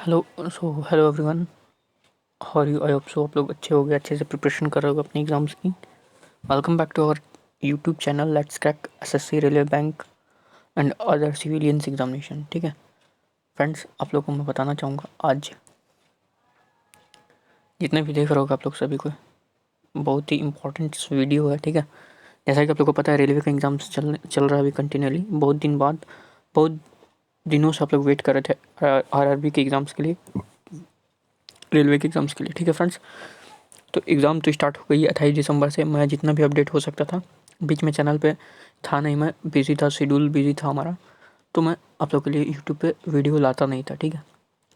Hello everyone. How are you? I hope so आप लोग अच्छे हो गए, अच्छे से प्रिपरेशन कर रहे हो अपने एग्जाम्स की। Welcome back to our YouTube channel let's crack SSC, railway, bank and other civilians examination. ठीक है फ्रेंड्स, आप लोगों को मैं बताना चाहूँगा आज जितने भी देख रहे हो आप लोग सभी को बहुत ही इंपॉर्टेंट वीडियो है। ठीक है, जैसा कि आप लोग को पता है रेलवे का एग्जाम्स चल रहा है अभी कंटिन्यूअली। बहुत दिन बाद, बहुत दिनों से आप लोग वेट कर रहे थे आरआरबी के एग्ज़ाम्स के लिए, रेलवे के एग्ज़ाम्स के लिए। ठीक है फ्रेंड्स, तो एग्ज़ाम तो स्टार्ट हो गई है 28 दिसंबर से। मैं जितना भी अपडेट हो सकता था, बीच में चैनल पे था नहीं, मैं बिज़ी था, शेड्यूल बिज़ी था हमारा, तो मैं आप लोग के लिए यूट्यूब पे वीडियो लाता नहीं था। ठीक है,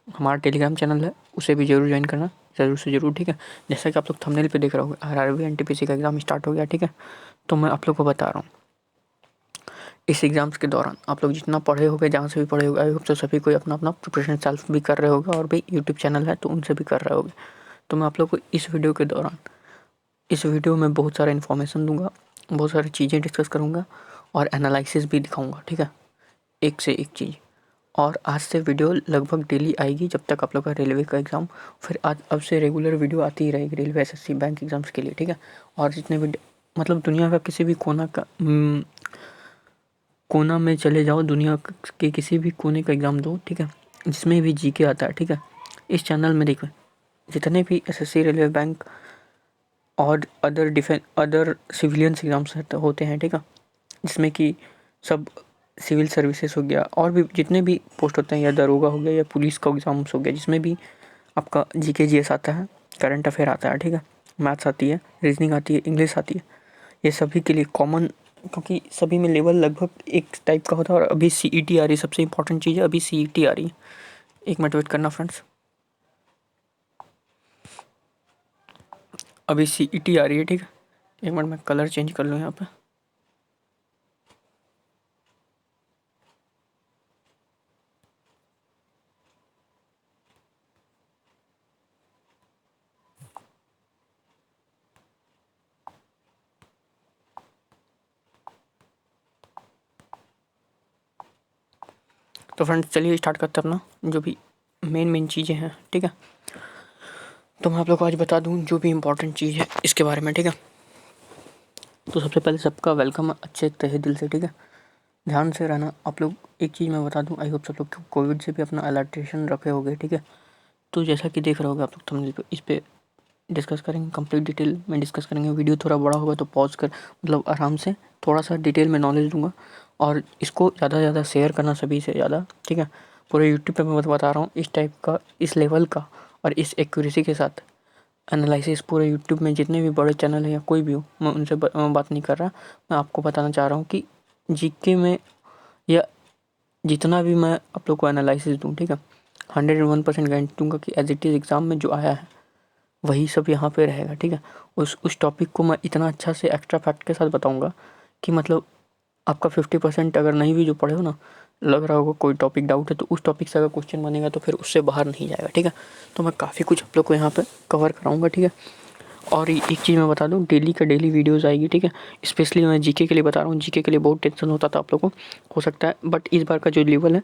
हमारा टेलीग्राम चैनल है, उसे भी ज़रूर ज्वाइन करना, ज़रूर से ज़रूर। ठीक है, जैसा कि आप लोग थंबनेल पे देख रहे होंगे आरआरबी एनटीपीसी का एग्ज़ाम स्टार्ट हो गया। ठीक है, तो मैं आप लोग को बता रहा हूँ इस एग्ज़ाम्स के दौरान आप लोग जितना पढ़े होगे, जहाँ से भी पढ़े होगे, आई होप तो सभी कोई अपना अपना प्रिपरेशन सेल्फ भी कर रहे होगे, और भी यूट्यूब चैनल है तो उनसे भी कर रहे होगे। तो मैं आप लोग को इस वीडियो के दौरान, इस वीडियो में बहुत सारा इन्फॉर्मेशन दूंगा, बहुत सारी चीज़ें डिस्कस करूंगा और एनालिसिस भी दिखाऊंगा। ठीक है, एक से एक चीज़। और आज से वीडियो लगभग डेली आएगी जब तक आप लोग का रेलवे का एग्ज़ाम, फिर आज अब से रेगुलर वीडियो आती ही रहेगी रेलवे, एसएससी, बैंक एग्ज़ाम्स के लिए। ठीक है, और जितने भी मतलब दुनिया का किसी भी कोना में चले जाओ, दुनिया के किसी भी कोने का एग्ज़ाम दो। ठीक है, जिसमें भी जीके आता है। ठीक है, इस चैनल में देखो जितने भी एसएससी, रेलवे, बैंक और अदर सिविलियंस एग्ज़ाम्स होते हैं। ठीक है, जिसमें कि सब सिविल सर्विसेज हो गया, और भी जितने भी पोस्ट होते हैं, या दरोगा हो गया या पुलिस का एग्ज़ाम्स हो गया, जिसमें भी आपका जीके जीएस आता है, करंट अफेयर आता है। ठीक है, मैथ्स आती है, रीजनिंग आती है, इंग्लिश आती है, ये सभी के लिए कॉमन, क्योंकि सभी में लेवल लगभग एक टाइप का होता है। और अभी सीईटी आ रही है, सबसे इंपॉर्टेंट चीज़ है, अभी सीईटी आ रही है। एक मिनट वेट करना फ्रेंड्स, अभी सीईटी आ रही है। ठीक है, एक मिनट मैं कलर चेंज कर लूँ यहाँ पे। तो फ्रेंड्स चलिए स्टार्ट करते हैं अपना जो भी मेन चीज़ें हैं। ठीक है, तो मैं आप लोग को आज बता दूं जो भी इम्पोर्टेंट चीज़ है इसके बारे में। ठीक है, तो सबसे पहले सबका वेलकम अच्छे तहे दिल से। ठीक है, ध्यान से रहना आप लोग। एक चीज़ मैं बता दूं, आई होप सब लोग कोविड से भी अपना अलर्टेशन रखे होगे। ठीक है, तो जैसा कि देख रहे होगे आप लोग थंबनेल पे, इस पे डिस्कस करेंगे, कंप्लीट डिटेल में डिस्कस करेंगे। वीडियो थोड़ा बड़ा होगा तो पॉज कर, मतलब आराम से थोड़ा सा डिटेल में नॉलेज दूंगा, और इसको ज़्यादा से ज़्यादा शेयर करना सभी से ज़्यादा। ठीक है, पूरे यूट्यूब पे मैं बता रहा हूँ इस टाइप का, इस लेवल का और इस एक्यूरेसी के साथ एनालिसिस पूरे यूट्यूब में जितने भी बड़े चैनल हैं या कोई भी हो, मैं उनसे बात नहीं कर रहा। मैं आपको बताना चाह रहा हूँ कि जीके में या जितना भी मैं आप लोग को एनालिसिस दूँ, ठीक है, 101% गारंटी दूंगा कि एज इट इज़ एग्ज़ाम में जो आया है वही सब यहाँ पे रहेगा। ठीक है, उस टॉपिक को मैं इतना अच्छा से एक्स्ट्रा फैक्ट के साथ बताऊँगा कि मतलब आपका 50% अगर नहीं भी जो पढ़े हो ना, लग रहा होगा कोई टॉपिक डाउट है, तो उस टॉपिक से अगर क्वेश्चन बनेगा तो फिर उससे बाहर नहीं जाएगा। ठीक है, तो मैं काफ़ी कुछ आप लोग को यहाँ पे कवर कराऊंगा। ठीक है, और एक चीज़ मैं बता दूं, डेली का डेली वीडियोस आएगी। ठीक है, स्पेशली मैं जीके के लिए बता रहा हूँ। जीके के लिए बहुत टेंशन होता था आप लोगों को, हो सकता है, बट इस बार का जो लेवल है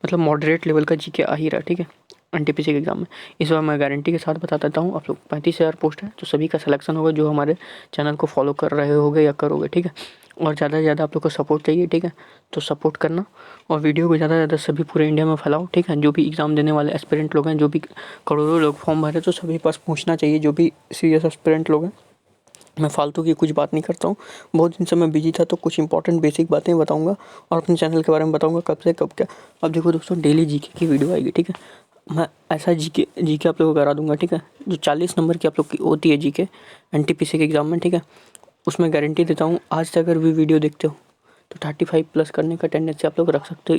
मतलब मॉडरेट लेवल का जीके आ ही रहा है। ठीक है, एनटीपीसी के एग्ज़ाम में इस बार मैं गारंटी के साथ बता देता हूँ आप लोग 35,000 पोस्ट है, तो सभी का सिलेक्शन होगा जो हमारे चैनल को फॉलो कर रहे होगे या करोगे। ठीक है, और ज़्यादा से ज़्यादा आप लोग को सपोर्ट चाहिए। ठीक है, तो सपोर्ट करना और वीडियो को ज़्यादा से ज़्यादा सभी पूरे इंडिया में फैलाओ। ठीक है, जो भी एग्ज़ाम देने वाले एस्पिरेंट लोग हैं, जो भी करोड़ों लोग फॉर्म भरे, तो सभी पास पहुँचना चाहिए, जो भी सीरियस एस्पिरेंट लोग हैं। मैं फालतू की कुछ बात नहीं करता हूँ, बहुत दिन से मैं बिजी था, तो कुछ इंपॉर्टेंट बेसिक बातें बताऊँगा और अपने चैनल के बारे में बताऊँगा कब से कब क्या। अब देखो दोस्तों, डेली जीके की वीडियो आएगी। ठीक है, मैं ऐसा जीके आप लोगों को करा दूंगा। ठीक है, जो 40 नंबर की आप लोग की होती है जीके एनटीपीसी के एग्ज़ाम में। ठीक है, उसमें गारंटी देता हूँ आज से अगर भी वीडियो देखते हो तो 35 प्लस करने का टेंडेंसी आप लोग रख सकते हो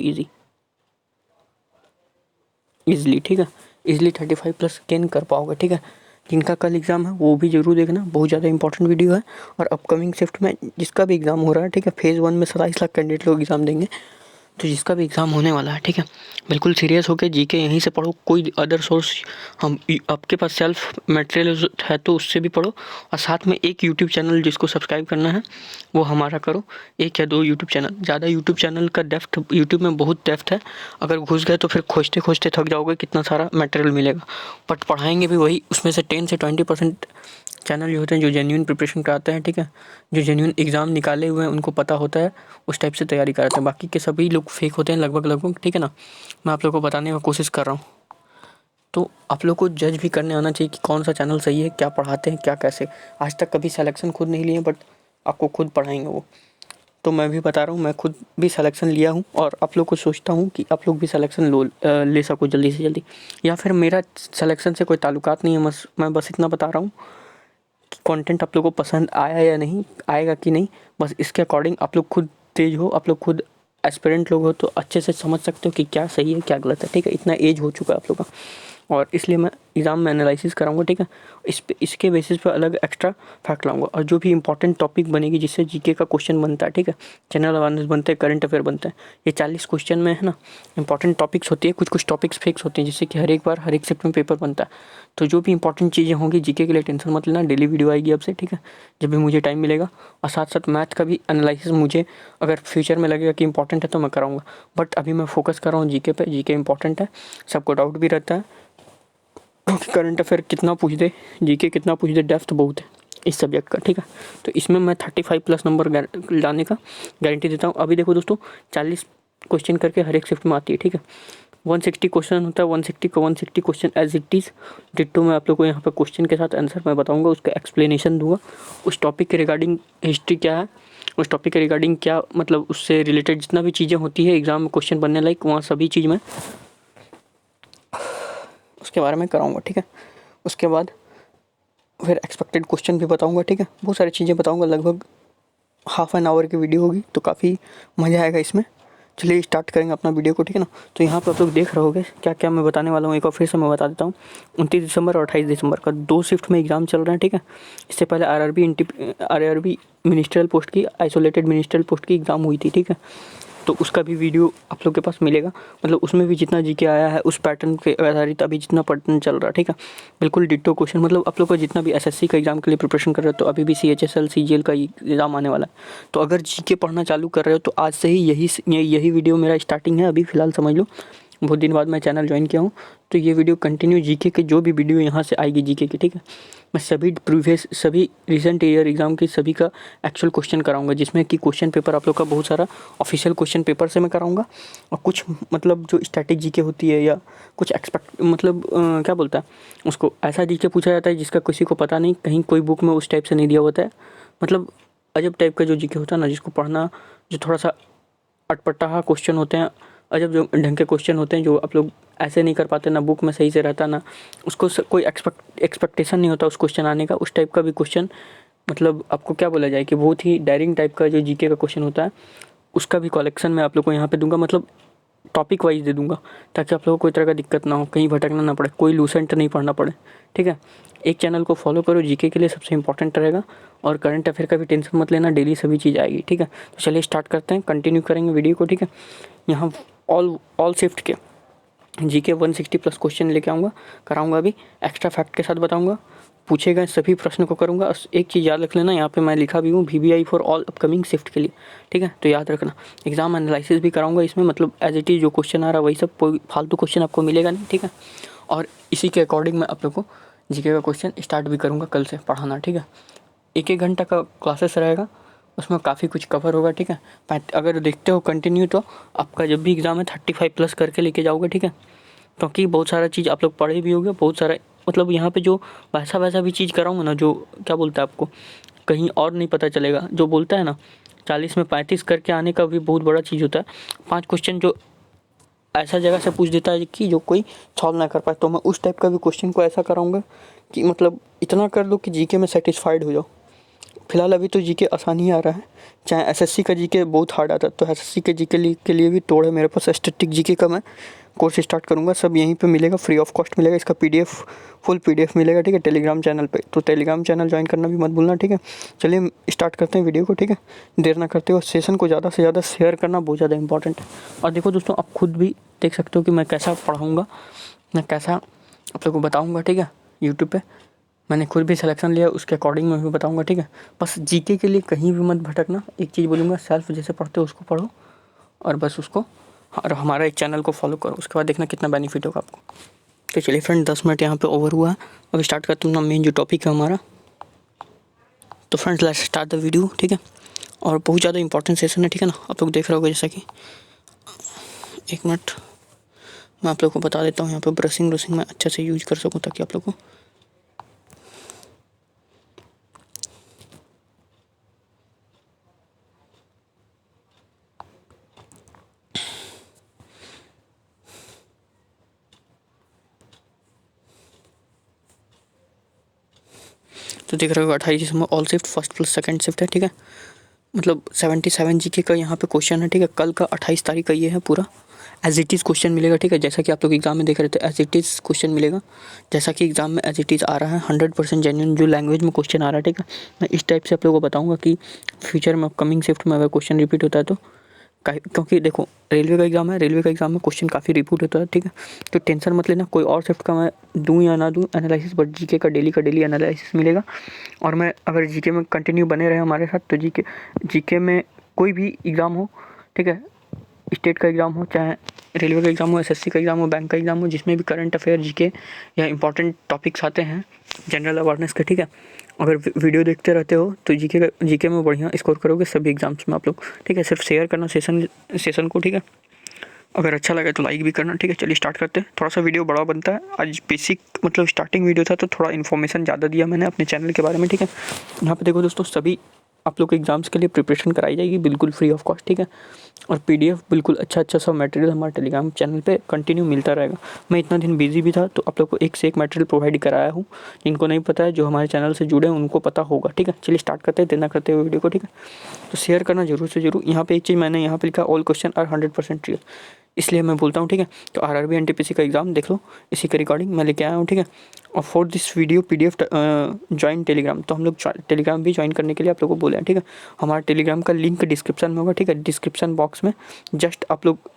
ईजिली। ठीक है, ईजिली 35 प्लस गेन कर पाओगे। ठीक है, जिनका कल एग्ज़ाम है वो भी जरूर देखना, बहुत ज़्यादा इंपॉर्टेंट वीडियो है। और अपकमिंग शिफ्ट में जिसका भी एग्ज़ाम हो रहा है, ठीक है, फेज़ 1 में 27 लाख कैंडिडेट लोग एग्ज़ाम देंगे, तो जिसका भी एग्ज़ाम होने वाला है, ठीक है, बिल्कुल सीरियस होकर जीके यहीं से पढ़ो। कोई अदर सोर्स हम आपके पास सेल्फ मटेरियल है तो उससे भी पढ़ो, और साथ में एक यूट्यूब चैनल जिसको सब्सक्राइब करना है वो हमारा करो, 1 या 2 यूट्यूब चैनल। ज़्यादा यूट्यूब चैनल का डेप्थ, यूट्यूब में बहुत डेप्थ है, अगर घुस गए तो फिर खोजते खोजते थक जाओगे, कितना सारा मटेरियल मिलेगा। बट पढ़ाएंगे भी वही, उसमें से 10 से 20% चैनल जो होते हैं जो जेन्युइन प्रिपरेशन कराते हैं, ठीक है, जो जेन्युइन एग्ज़ाम निकाले हुए हैं उनको पता होता है, उस टाइप से तैयारी कराते हैं। बाकी के सभी लोग फेक होते हैं लगभग, ठीक है ना। मैं आप लोगों को बताने का कोशिश कर रहा हूँ, तो आप लोग को जज भी करने आना चाहिए कि कौन सा चैनल सही है, क्या पढ़ाते हैं, क्या कैसे। आज तक कभी सिलेक्शन खुद नहीं लिए, बट आपको खुद पढ़ाएंगे वो। तो मैं भी बता रहा हूँ, मैं खुद भी सिलेक्शन लिया हूँ, और आप लोग को सोचता हूँ कि आप लोग भी सिलेक्शन ले सको जल्दी से जल्दी। या फिर मेरा सिलेक्शन से कोई ताल्लुकात नहीं है, मैं बस इतना बता रहा हूँ कि कंटेंट आप लोगों को पसंद आया या नहीं आएगा कि नहीं, बस इसके अकॉर्डिंग आप लोग खुद तेज हो, आप लोग खुद एस्पिरेंट लोग हो तो अच्छे से समझ सकते हो कि क्या सही है क्या गलत है, ठीक है। इतना एज हो चुका है आप लोग का, और इसलिए मैं एग्ज़ाम में एनालिसिस कराऊंगा, ठीक है। इसके बेसिस पे अलग एक्स्ट्रा फैक्ट लाऊंगा, और जो भी इंपॉर्टेंट टॉपिक बनेगी जिससे जीके का क्वेश्चन बनता है, ठीक है, जनरल अवेयरनेस बनते हैं, करंट अफेयर बनता है, ये 40 क्वेश्चन में है ना, इंपॉर्टेंट टॉपिक्स होती है, कुछ टॉपिक्स फिक्स होते हैं जिससे कि हर एक बार हर एक शिफ्ट में पेपर बनता है। तो जो भी इंपॉर्टेंट चीज़ें होंगी जीके के लिए टेंशन मत लेना, डेली वीडियो आएगी अब से, ठीक है, जब भी मुझे टाइम मिलेगा। और साथ साथ मैथ का भी एनालिसिस मुझे अगर फ्यूचर में लगेगा कि इंपॉर्टेंट है तो मैं कराऊंगा, बट अभी मैं फोकस कर रहा हूँ जीके पे। जीके इंपॉर्टेंट है, सबको डाउट भी रहता है करंट अफेयर कितना पूछ दे, जीके कितना पूछ दे, डेप्थ बहुत है इस सब्जेक्ट का, ठीक है। तो इसमें मैं 35+ नंबर लाने का गारंटी देता हूँ। अभी देखो दोस्तों, 40 क्वेश्चन करके हर एक शिफ्ट में आती है, ठीक है। 160 क्वेश्चन होता है, 160 question as it is ditto मैं आप लोग को यहाँ पर क्वेश्चन के साथ आंसर मैं बताऊँगा, उसका एक्सप्लेनेशन दूंगा, उस टॉपिक के रिगार्डिंग हिस्ट्री क्या है, उस टॉपिक के रिगार्डिंग क्या मतलब उससे रिलेटेड जितना भी चीज़ें होती है एग्जाम में क्वेश्चन बनने लायक, वहाँ सभी चीज़ में उसके बारे में कराऊंगा, ठीक है। उसके बाद फिर एक्सपेक्टेड क्वेश्चन भी बताऊंगा, ठीक है, बहुत सारी चीज़ें बताऊंगा। लगभग हाफ एन आवर की वीडियो होगी, तो काफ़ी मज़ा आएगा इसमें। चलिए स्टार्ट करेंगे अपना वीडियो को, ठीक है ना। तो यहाँ पर आप लोग देख रहे होगे क्या क्या मैं बताने वाला हूँ, एक बार फिर से मैं बता देता हूँ। 29 दिसंबर और 28 दिसंबर का 2 शिफ्ट में एग्ज़ाम चल रहे हैं, ठीक है। इससे पहले आरआरबी मिनिस्ट्रियल पोस्ट की, आइसोलेटेड मिनिस्ट्रियल पोस्ट की एग्ज़ाम हुई थी, ठीक है। तो उसका भी वीडियो आप लोग के पास मिलेगा, मतलब उसमें भी जितना जीके आया है उस पैटर्न के आधारित अभी जितना पैटर्न चल रहा है, ठीक है, बिल्कुल डिट्टो क्वेश्चन। मतलब आप लोग को जितना भी एसएससी का एग्जाम के लिए प्रिपरेशन कर रहे हो, तो अभी भी सीएचएसएल सीजीएल का एग्जाम आने वाला है, तो अगर जीके पढ़ना चालू कर रहे हो तो आज से ही यही वीडियो मेरा स्टार्टिंग है, अभी फिलहाल समझ लो। बहुत दिन बाद मैं चैनल ज्वाइन किया हूँ, तो ये वीडियो कंटिन्यू जीके के जो भी वीडियो यहाँ से आएगी जीके की, ठीक है, मैं सभी रिसेंट ईयर एग्ज़ाम की सभी का एक्चुअल क्वेश्चन कराऊंगा, जिसमें कि क्वेश्चन पेपर आप लोग का बहुत सारा ऑफिशियल क्वेश्चन पेपर से मैं कराऊंगा, और कुछ मतलब जो स्टैटिक जीके होती है या कुछ क्या बोलता है उसको, ऐसा जीके पूछा जाता है जिसका किसी को पता नहीं, कहीं कोई बुक में उस टाइप से नहीं दिया होता है, मतलब अजब टाइप का जो जीके होता है ना, जिसको पढ़ना जो थोड़ा सा अटपटा क्वेश्चन होते हैं, अजब जो ढंग के क्वेश्चन होते हैं जो आप लोग ऐसे नहीं कर पाते, ना बुक में सही से रहता, ना उसको कोई एक्सपेक्टेशन नहीं होता उस क्वेश्चन आने का, उस टाइप का भी क्वेश्चन, मतलब आपको क्या बोला जाए कि बहुत ही डायरिंग टाइप का जो जीके का क्वेश्चन होता है, उसका भी कलेक्शन मैं आप लोग को यहाँ पे दूंगा, मतलब टॉपिक वाइज दे दूंगा, ताकि आप लोगों को कोई तरह का दिक्कत ना हो, कहीं भटकना ना पड़े, कोई लूसेंट नहीं पढ़ना पड़े, ठीक है। एक चैनल को फॉलो करो, जीके के लिए सबसे इंपॉर्टेंट रहेगा, और करंट अफेयर का भी टेंशन मत लेना, डेली सभी चीज़ आएगी, ठीक है। तो चलिए स्टार्ट करते हैं, कंटिन्यू करेंगे वीडियो को, ठीक है। यहाँ ऑल शिफ्ट के जीके 160+ क्वेश्चन लेके आऊँगा, कराऊँगा, अभी एक्स्ट्रा फैक्ट के साथ बताऊँगा, पूछे गए सभी प्रश्न को करूँगा। एक चीज़ याद रख लेना, यहाँ पे मैं लिखा भी हूँ VBI for all upcoming shift के लिए, ठीक है, तो याद रखना। एग्जाम एनालिसिस भी कराऊँगा इसमें, मतलब एज इट इज़ जो क्वेश्चन आ रहा है वही सब, कोई फालतू क्वेश्चन आपको मिलेगा नहीं, ठीक है। और इसी के अकॉर्डिंग मैं आप लोग को जीके का क्वेश्चन स्टार्ट भी करूँगा कल से पढ़ाना, ठीक है। 1 घंटा का क्लासेस रहेगा, उसमें काफ़ी कुछ कवर होगा, ठीक है। अगर देखते हो कंटिन्यू तो आपका जब भी एग्ज़ाम है 35+ करके लेके जाओगे, ठीक है, क्योंकि बहुत सारा चीज़ आप लोग पढ़े भी होंगे, बहुत सारा मतलब यहाँ पे जो वैसा भी चीज़ कराऊंगा ना, जो क्या बोलता है आपको कहीं और नहीं पता चलेगा, जो बोलता है ना 40 में 35 करके आने का भी बहुत बड़ा चीज़ होता है। 5 क्वेश्चन जो ऐसा जगह से पूछ देता है कि जो कोई सॉल्व ना कर पाए, तो मैं उस टाइप का भी क्वेश्चन को ऐसा कराऊंगा कि मतलब इतना कर दो कि जीके में सेटिस्फाइड हो जाओ, फिलहाल अभी तो जीके आसानी ही आ रहा है, चाहे एसएससी का जीके बहुत हार्ड आता है, तो एसएससी के जीके के लिए भी तोड़ है मेरे पास। स्टैटिक जीके का मैं कोर्स स्टार्ट करूँगा, सब यहीं पे मिलेगा, फ्री ऑफ कॉस्ट मिलेगा। इसका पीडीएफ फुल पीडीएफ मिलेगा, ठीक है, टेलीग्राम चैनल पे। तो टेलीग्राम चैनल ज्वाइन करना भी मत भूलना, ठीक है। चलिए स्टार्ट करते हैं वीडियो को, ठीक है। देर ना करते हो, सेशन को ज़्यादा से ज़्यादा शेयर करना बहुत ज़्यादा इंपॉर्टेंट है। और देखो दोस्तों, आप खुद भी देख सकते हो कि मैं कैसा पढ़ाऊँगा, मैं कैसा आप लोग को बताऊँगा, ठीक है। यूट्यूब पर मैंने खुद भी सिलेक्शन लिया, उसके अकॉर्डिंग मैं भी बताऊँगा, ठीक है। बस जीके के लिए कहीं भी मत भटकना। एक चीज़ बोलूँगा, सेल्फ जैसे पढ़ते हो उसको पढ़ो, और बस उसको, और हमारा एक चैनल को फॉलो करो, उसके बाद देखना कितना बेनिफिट होगा आपको। तो चलिए फ्रेंड, 10 मिनट यहाँ पे ओवर हुआ है, अब स्टार्ट करते हैं ना मेन जो टॉपिक है हमारा। तो friends let's start the video, ठीक है। और बहुत ज़्यादा इंपॉर्टेंट सेशन है, ठीक है ना। आप लोग देख रहे होगे, जैसा कि एक मिनट मैं आप लोग को बता देता हूँ, यहाँ पे ब्रशिंग मैं अच्छे से यूज कर सकूँ, ताकि आप लोग को तो देख रहे हो 28 दिसंबर all shift first plus second shift है, ठीक है। मतलब 77 जीके का यहाँ पे क्वेश्चन है, ठीक है। कल का 28 तारीख का ये है पूरा, एज इट इज़ क्वेश्चन मिलेगा, ठीक है। जैसा कि आप लोग एग्जाम में देख रहे थे, एज इट इज़ क्वेश्चन मिलेगा, जैसा कि एग्जाम में एज इट इज़ आ रहा है। 100% जेन्युइन जो लैंग्वेज में क्वेश्चन आ रहा है, ठीक है। मैं इस टाइप से आप लोगों को बताऊँगा कि फ्यूचर में अपकमिंग शिफ्ट में अगर क्वेश्चन रिपीट होता है तो क्योंकि देखो रेलवे का एग्ज़ाम है, रेलवे का एग्ज़ाम में क्वेश्चन काफ़ी रिपीट होता है, ठीक है। तो टेंशन मत लेना, कोई और शिफ्ट का मैं दूँ या ना दूँ एनालिसिस, बट जीके का डेली एनालिसिस मिलेगा। और मैं अगर जीके में कंटिन्यू बने रहे हमारे साथ, तो जीके में कोई भी एग्ज़ाम हो, ठीक है, स्टेट का एग्ज़ाम हो, चाहे रेलवे का एग्ज़ाम हो, एसएससी का एग्ज़ाम हो, बैंक का एग्ज़ाम हो, जिसमें भी करंट अफेयर जीके या इंपॉर्टेंट टॉपिक्स आते हैं जनरल अवेयरनेस के, ठीक है। अगर वीडियो देखते रहते हो तो जीके में बढ़िया स्कोर करोगे सभी एग्जाम्स में आप लोग, ठीक है। सिर्फ शेयर करना सेशन को, ठीक है। अगर अच्छा लगे तो लाइक भी करना, ठीक है। चलिए स्टार्ट करते हैं। थोड़ा सा वीडियो बड़ा बनता है आज, बेसिक मतलब स्टार्टिंग वीडियो था, तो थोड़ा इन्फॉर्मेशन ज़्यादा दिया मैंने अपने चैनल के बारे में, ठीक है। यहाँ पे देखो दोस्तों, सभी आप लोग एग्जाम्स के लिए प्रिपरेशन कराई जाएगी बिल्कुल फ्री ऑफ कॉस्ट, ठीक है। और पीडीएफ बिल्कुल अच्छा सा मटेरियल हमारे टेलीग्राम चैनल पे कंटिन्यू मिलता रहेगा। मैं इतना दिन बिजी भी था, तो आप लोग को एक से एक मटेरियल प्रोवाइड कराया हूँ। जिनको नहीं पता है, जो हमारे चैनल से जुड़े हैं उनको पता होगा, ठीक है। चलिए स्टार्ट करते हैं, देना करते हुए वीडियो को, ठीक है। तो शेयर करना जरूर से जरूर। यहाँ पे एक चीज़ मैंने यहाँ पे लिखा, ऑल क्वेश्चन आर 100% रियल, इसलिए मैं बोलता हूँ, ठीक है। तो आरआरबी एनटीपीसी का एग्जाम देख लो, इसी के रिकॉर्डिंग मैं लेके आया हूँ, ठीक है। और for this video PDF join Telegram, तो हम लोग टेलीग्राम भी ज्वाइन करने के लिए आप लोगों को बोले हैं, ठीक है। हमारा टेलीग्राम का लिंक डिस्क्रिप्शन में होगा, ठीक है। डिस्क्रिप्शन बॉक्स में जस्ट आप लोग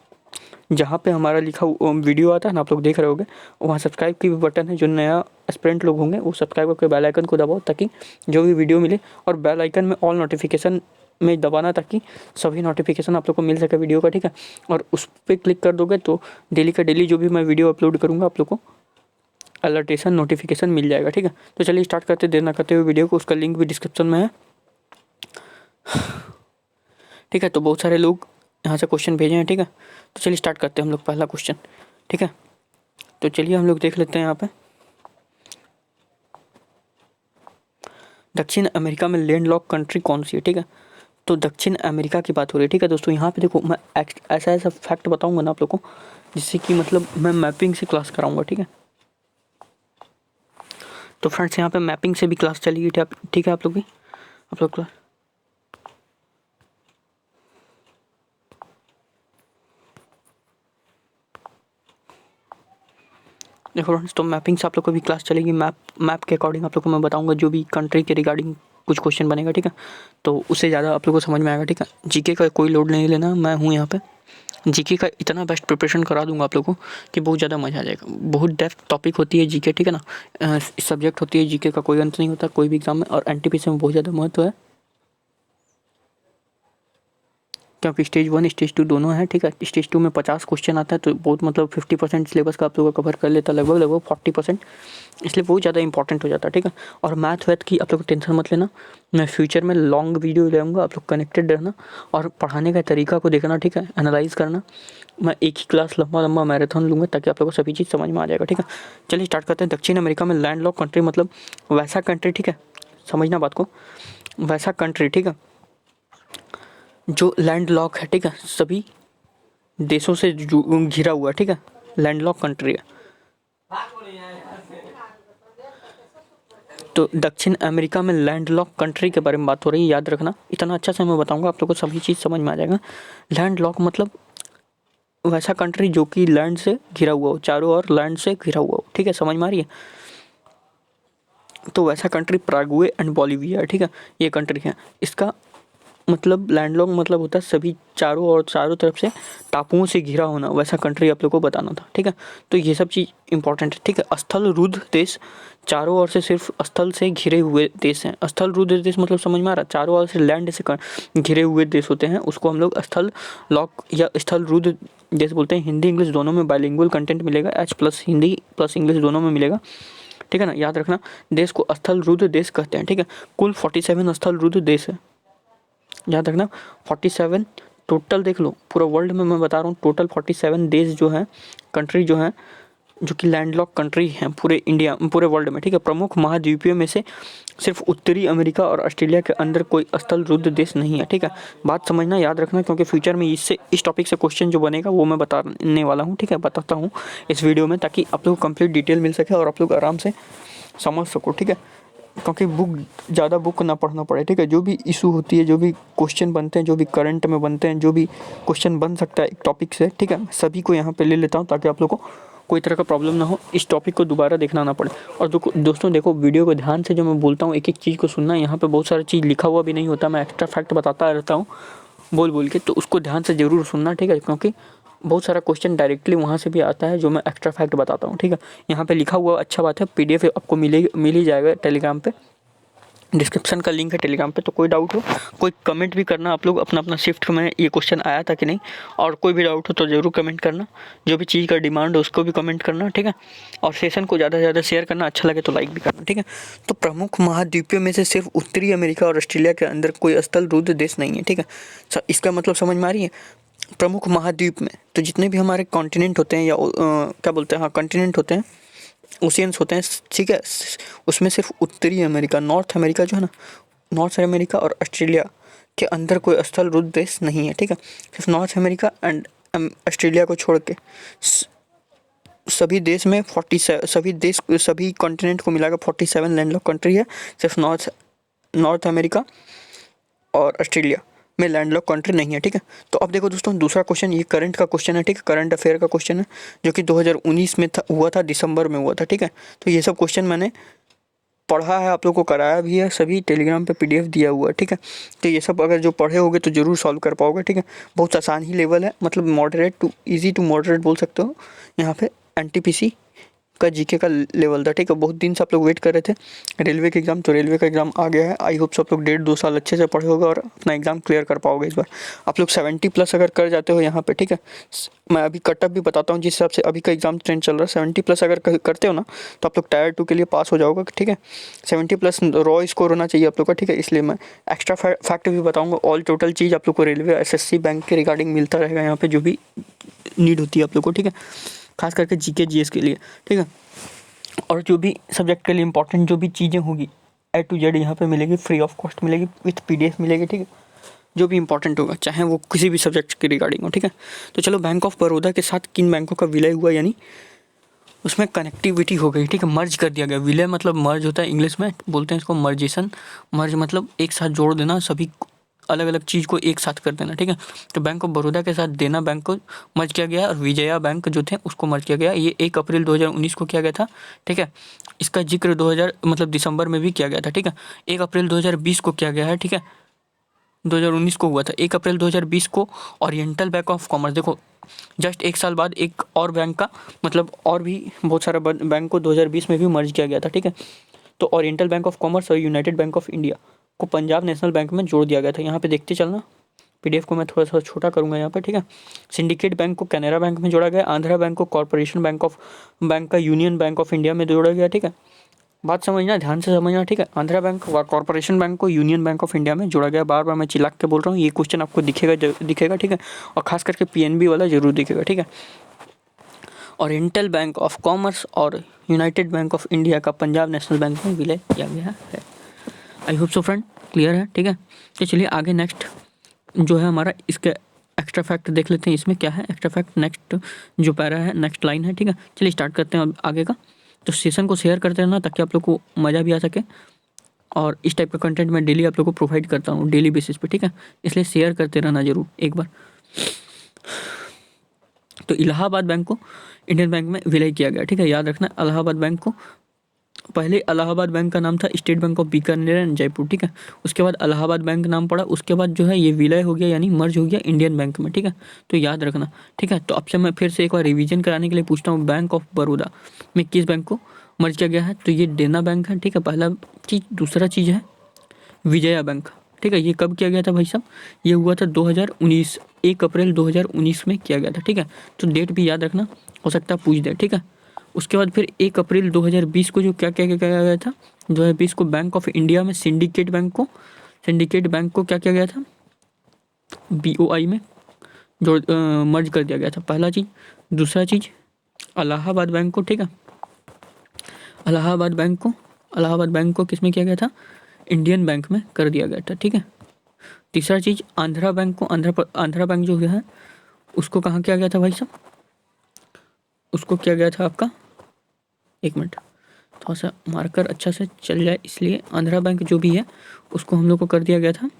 जहाँ पे हमारा लिखा वीडियो आता है ना, आप लोग देख रहे होगे, वहाँ सब्सक्राइब की भी बटन है। जो नया एस्पिरेंट लोग होंगे वो सब्सक्राइब करके बेल आइकन को दबाओ, ताकि जो भी वीडियो मिले, और बेल आइकन में ऑल नोटिफिकेशन में दबाना, ताकि सभी नोटिफिकेशन आप लोग को मिल सके वीडियो का, ठीक है। और उस पर क्लिक कर दोगे तो डेली का डेली जो भी मैं वीडियो अपलोड करूँगा आप लोग को अलर्टेशन नोटिफिकेशन मिल जाएगा, ठीक है। तो चलिए स्टार्ट करते, देर ना करते हुए वीडियो को। उसका लिंक भी डिस्क्रिप्शन में है, ठीक है। तो बहुत सारे लोग यहाँ से क्वेश्चन भेजे हैं, ठीक है। तो चलिए स्टार्ट करते हैं हम लोग पहला क्वेश्चन, ठीक है। तो चलिए हम लोग देख लेते हैं यहाँ पे, दक्षिण अमेरिका में लैंडलॉक कंट्री कौन सी है, ठीक है। तो दक्षिण अमेरिका की बात हो रही है, ठीक है दोस्तों। यहाँ पे देखो, मैं ऐसा फैक्ट बताऊंगा ना आप लोग को, जिससे कि मतलब मैं मैपिंग से क्लास कराऊंगा, ठीक है। तो फ्रेंड्स यहाँ पे मैपिंग से भी क्लास चलेगी, ठीक है। आप लोग क्लास देखो फ्रेंड्स, तो मैपिंग से आप लोग को भी क्लास चलेगी। मैप के अकॉर्डिंग आप लोग को मैं बताऊंगा, जो भी कंट्री के रिगार्डिंग कुछ क्वेश्चन बनेगा, ठीक है। तो उससे ज़्यादा आप लोग को समझ में आएगा, ठीक है। जीके का कोई लोड नहीं लेना, मैं हूँ यहाँ पे। जीके का इतना बेस्ट प्रिपरेशन करा दूंगा आप लोगों को कि बहुत ज़्यादा मजा आ जाएगा। बहुत डेप्थ टॉपिक होती है जीके, ठीक है ना। सब्जेक्ट होती है जीके का, कोई अंत नहीं होता कोई भी एग्जाम में, और एनटीपीसी में बहुत ज़्यादा महत्व है, क्योंकि स्टेज 1 स्टेज 2 दोनों है, ठीक है। स्टेज 2 में 50 क्वेश्चन आता है, तो बहुत मतलब 50% सिलेबस का आप लोग कवर कर लेता है, लगभग 40%, इसलिए बहुत ज़्यादा इंपॉर्टेंट हो जाता है, ठीक है। और मैथ की आप लोग टेंशन मत लेना, मैं फ्यूचर में लॉन्ग वीडियो ले आऊँगा, आप लोग कनेक्टेड रहना और पढ़ाने का तरीका को देखना, ठीक है, एनालाइज करना। मैं एक ही क्लास लंबा मैराथन लूँगा, ताकि आप लोगों को सभी चीज़ समझ में आ जाएगा, ठीक है। चलिए स्टार्ट करते हैं। दक्षिण अमेरिका में लैंडलॉक कंट्री मतलब वैसा कंट्री, ठीक है, समझना बात को, वैसा कंट्री, ठीक है, जो लैंड लॉक है, ठीक है, सभी देशों से घिरा हुआ, ठीक है, लैंड लॉक कंट्री है। तो दक्षिण अमेरिका में लैंडलॉक कंट्री के बारे में बात हो रही है, याद रखना। इतना अच्छा से मैं बताऊंगा आप लोगों को सभी चीज़ समझ में आ जाएगा। लैंडलॉक मतलब वैसा कंट्री जो कि लैंड से घिरा हुआ हो, चारों ओर लैंड से घिरा हुआ हो, ठीक है, समझ में आ रही है। तो वैसा कंट्री पैराग्वे एंड बोलिविया है, ठीक है, ये कंट्री है। इसका मतलब लैंडलॉक मतलब होता है सभी चारों और चारों तरफ से टापुओं से घिरा होना, वैसा कंट्री आप लोग को बताना था, ठीक है। तो ये सब चीज़ इंपॉर्टेंट है, ठीक है। स्थल रुद्ध देश, चारों ओर से सिर्फ स्थल से घिरे हुए देश हैं। स्थल रुद्ध देश मतलब समझ में आ रहा, चारों ओर से लैंड से घिरे हुए देश होते हैं, उसको हम लोग स्थल लॉक या स्थल रुद्ध देश बोलते हैं। हिंदी इंग्लिश दोनों में बाइलिंगुअल कंटेंट मिलेगा, H plus Hindi plus English दोनों में मिलेगा, ठीक है ना। याद रखना, देश को स्थल रुद्ध देश कहते हैं, ठीक है। कुल 47 स्थल रुद्ध देश है, याद रखना 47 टोटल। देख लो पूरा वर्ल्ड में मैं बता रहा हूँ, टोटल 47 देश जो हैं, कंट्री जो हैं, जो कि लैंडलॉक कंट्री हैं पूरे इंडिया पूरे वर्ल्ड में, ठीक है। प्रमुख महाद्वीपों में से सिर्फ उत्तरी अमेरिका और ऑस्ट्रेलिया के अंदर कोई स्थल रुद्ध देश नहीं है, ठीक है। बात समझना, याद रखना, क्योंकि फ्यूचर में इससे इस टॉपिक से क्वेश्चन जो बनेगा वो मैं बताने वाला हूँ, ठीक है, बताता हूँ इस वीडियो में, ताकि आप लोग को कंप्लीट डिटेल मिल सके और आप लोग आराम से समझ सको, ठीक है। क्योंकि ज़्यादा बुक ना पढ़ना पड़े, ठीक है। जो भी इशू होती है, जो भी क्वेश्चन बनते हैं, जो भी करंट में बनते हैं, जो भी क्वेश्चन बन सकता है एक टॉपिक से, ठीक है, सभी को यहाँ पे ले लेता हूँ ताकि आप लोग को कोई तरह का प्रॉब्लम ना हो, इस टॉपिक को दोबारा देखना ना पड़े। और दोस्तों देखो, वीडियो को ध्यान से जो मैं बोलता हूँ एक एक चीज़ को सुनना। यहाँ पे बहुत सारी चीज़ लिखा हुआ भी नहीं होता, मैं एक्स्ट्रा फैक्ट बताता रहता हूँ बोल बोल के, तो उसको ध्यान से ज़रूर सुनना, ठीक है। क्योंकि बहुत सारा क्वेश्चन डायरेक्टली वहाँ से भी आता है जो मैं एक्स्ट्रा फैक्ट बताता हूँ, ठीक है। यहाँ पे लिखा हुआ अच्छा बात है, PDF आपको मिल ही जाएगा टेलीग्राम पे, डिस्क्रिप्शन का लिंक है टेलीग्राम पे। तो कोई डाउट हो, कोई कमेंट भी करना आप लोग अपना अपना, शिफ्ट में ये क्वेश्चन आया था कि नहीं, और कोई भी डाउट हो तो ज़रूर कमेंट करना। जो भी चीज़ का डिमांड हो उसको भी कमेंट करना, ठीक है। और सेशन को ज़्यादा से ज़्यादा शेयर करना, अच्छा लगे तो लाइक भी करना, ठीक है। तो प्रमुख महाद्वीपों में से सिर्फ उत्तरी अमेरिका और ऑस्ट्रेलिया के अंदर कोई स्थल रुद्ध देश नहीं है, ठीक है। इसका मतलब समझ में आ रही है। प्रमुख महाद्वीप में तो जितने भी हमारे कॉन्टिनेंट होते हैं, या क्या बोलते हैं, हाँ कॉन्टिनेंट होते हैं, ओशियंस होते हैं, ठीक है, उसमें सिर्फ उत्तरी अमेरिका, नॉर्थ अमेरिका जो है ना, नॉर्थ अमेरिका और ऑस्ट्रेलिया के अंदर कोई स्थल रुद्ध देश नहीं है, ठीक है। सिर्फ नॉर्थ अमेरिका एंड ऑस्ट्रेलिया को छोड़ के सभी देश में 47, सभी कॉन्टिनेंट को मिलाकर 47 लैंडलॉक कंट्री है। सिर्फ नॉर्थ अमेरिका और ऑस्ट्रेलिया में लैंडलॉक कंट्री नहीं है, ठीक है। तो अब देखो दोस्तों, दूसरा क्वेश्चन, ये करंट का क्वेश्चन है, ठीक है, करंट अफेयर का क्वेश्चन है, जो कि 2019 में हुआ था, दिसंबर में हुआ था, ठीक है। तो ये सब क्वेश्चन मैंने पढ़ा है, आप लोग को कराया भी है, सभी टेलीग्राम पे PDF दिया हुआ है, ठीक है। तो ये सब अगर जो पढ़े होगे तो ज़रूर सॉल्व कर पाओगे, ठीक है। बहुत आसान ही लेवल है, मतलब moderate to easy to moderate बोल सकते हो। यहाँ पे NTPC का GK का लेवल था, ठीक है। बहुत दिन से आप लोग वेट कर रहे थे रेलवे के एग्ज़ाम, तो रेलवे का एग्ज़ाम आ गया है। आई होप सब लोग 1.5-2 साल अच्छे से पढ़े होगे और अपना एग्ज़ाम क्लियर कर पाओगे इस बार। आप लोग 70+ अगर कर जाते हो यहाँ पे, ठीक है। मैं अभी कटअप भी बताता हूँ, जिस हिसाब से अभी का एग्ज़ाम ट्रेंड चल रहा है, 70+ अगर करते हो ना तो आप लोग Tier 2 के लिए पास हो जाओगे, ठीक है। 70+ रॉ स्कोर होना चाहिए आप लोग का, ठीक है। इसलिए मैं एक्स्ट्रा फैक्ट भी बताऊँगा, ऑल टोटल चीज़ आप लोग को रेलवे SSC बैंक के रिगार्डिंग मिलता रहेगा यहाँ पर, जो भी नीड होती है आप लोग को, ठीक है, खास करके GK GS के लिए, ठीक है। और जो भी सब्जेक्ट के लिए इंपॉर्टेंट जो भी चीज़ें होगी A to Z यहाँ पे मिलेगी, फ्री ऑफ कॉस्ट मिलेगी, विथ PDF मिलेगी, ठीक है। जो भी इंपॉर्टेंट होगा, चाहे वो किसी भी सब्जेक्ट के रिगार्डिंग हो, ठीक है। तो चलो, बैंक ऑफ बड़ौदा के साथ किन बैंकों का विलय हुआ, यानी उसमें कनेक्टिविटी हो गई, ठीक है, मर्ज कर दिया गया। विलय मतलब मर्ज होता है, इंग्लिश में बोलते हैं इसको मर्जेशन। मर्ज मतलब एक साथ जोड़ देना, सभी अलग अलग चीज़ को एक साथ कर देना, ठीक है। तो बैंक ऑफ बड़ौदा के साथ देना बैंक को मर्ज किया गया, और विजया बैंक जो थे उसको मर्ज किया गया। ये 1 अप्रैल 2019 को किया गया था, ठीक है। इसका जिक्र 2000 मतलब दिसंबर में भी किया गया था, ठीक है। 1 अप्रैल 2020 को किया गया है, ठीक है। 2019 को हुआ था 1 अप्रैल 2020 को। ओरिएंटल बैंक ऑफ कॉमर्स, देखो जस्ट 1 साल बाद एक और बैंक का, मतलब और भी बहुत सारा बैंक को 2020 में भी मर्ज किया गया था, ठीक है। तो ओरिएंटल बैंक ऑफ कॉमर्स और यूनाइटेड बैंक ऑफ इंडिया को पंजाब नेशनल बैंक में जोड़ दिया गया था। यहाँ पे देखते चलना, PDF को मैं थोड़ा सा छोटा करूँगा यहाँ पे, ठीक है। सिंडिकेट बैंक को कैनरा बैंक में जोड़ा गया, आंध्रा बैंक को कॉर्पोरेशन बैंक का यूनियन बैंक ऑफ इंडिया में जोड़ा गया, ठीक है। बात समझना, ध्यान से समझना, ठीक है। आंध्रा बैंक व कॉर्पोरेशन बैंक को यूनियन बैंक ऑफ इंडिया में जोड़ा गया। बार बार मैं चिल्ला के बोल रहा हूँ, ये क्वेश्चन आपको दिखेगा, ठीक है। और खास करके PNB वाला जरूर दिखेगा, ठीक है। ओरिएंटल बैंक ऑफ कॉमर्स और यूनाइटेड बैंक ऑफ इंडिया का पंजाब नेशनल बैंक में विलय किया गया है। आई होप सो फ्रेंड क्लियर है, ठीक है। तो चलिए आगे नेक्स्ट जो है हमारा, इसके एक्स्ट्रा फैक्ट देख लेते हैं। इसमें क्या है एक्स्ट्रा फैक्ट, नेक्स्ट जो पैरा है, नेक्स्ट लाइन है, ठीक है। चलिए स्टार्ट करते हैं आगे का। तो सेशन को शेयर करते रहना ताकि आप लोग को मज़ा भी आ सके, और इस टाइप का कंटेंट मैं डेली आप लोग को प्रोवाइड करता हूँ डेली बेसिस पे, ठीक है। इसलिए शेयर करते रहना जरूर एक बार। तो इलाहाबाद बैंक को इंडियन बैंक में विलय किया गया, ठीक है, याद रखना। इलाहाबाद बैंक को पहले इलाहाबाद बैंक का नाम था state bank of Bikaner and Jaipur, ठीक है। उसके बाद इलाहाबाद बैंक नाम पड़ा, उसके बाद जो है ये विलय हो गया यानी मर्ज हो गया इंडियन बैंक में, ठीक है। तो याद रखना, ठीक है। तो आपसे मैं फिर से एक बार रिवीजन कराने के लिए पूछता हूँ, बैंक ऑफ बड़ौदा में किस बैंक को मर्ज किया गया है? तो ये देना बैंक है, ठीक है, पहला चीज़। दूसरा चीज़ है विजया बैंक, ठीक है। ये कब किया गया था भाई साहब? ये हुआ था 2019, 1 अप्रैल 2019 में किया गया था, ठीक है। तो डेट भी याद रखना, हो सकता है पूछ दे, ठीक है। उसके बाद फिर 1 अप्रैल 2020 को जो क्या क्या क्या किया गया था, 2020 को बैंक ऑफ इंडिया में सिंडिकेट बैंक को क्या किया गया था? BOI में जो मर्ज कर दिया गया था, पहला चीज़। दूसरा चीज़ इलाहाबाद बैंक को, ठीक है, इलाहाबाद बैंक को किस में किया गया था? इंडियन बैंक में कर दिया गया था, ठीक है। तीसरा चीज़ आंध्रा बैंक को, आंध्रा बैंक जो है उसको कहाँ किया गया था भाई साहब? उसको किया गया था आपका, एक मिनट थोड़ा सा मार्कर अच्छा से चल जाए, इसलिए आंध्रा बैंक जो भी है उसको हम लोग को कर दिया गया था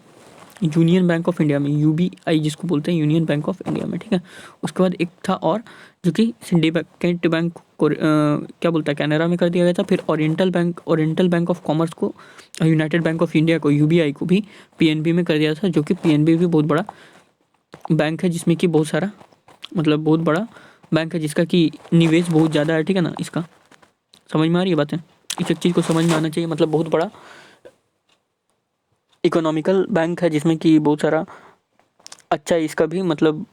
यूनियन बैंक ऑफ इंडिया में, UBI जिसको बोलते हैं, यूनियन बैंक ऑफ इंडिया में, ठीक है। उसके बाद एक था और जो कि सिंडिकेट बैंक को क्या बोलता है, कैनरा में कर दिया गया था। फिर ओरिएंटल बैंक ऑफ कॉमर्स को, यूनाइटेड बैंक ऑफ इंडिया को, UBI को भी PNB में कर दिया था, जो कि PNB भी बहुत बड़ा बैंक है जिसमें कि बहुत सारा मतलब बहुत बड़ा बैंक है जिसका कि निवेश बहुत ज़्यादा है, ठीक है ना। इसका समझ में आ रही है बातें? इस एक चीज़ को समझ में आना चाहिए, मतलब बहुत बड़ा इकोनॉमिकल बैंक है जिसमें कि बहुत सारा अच्छा इसका भी मतलब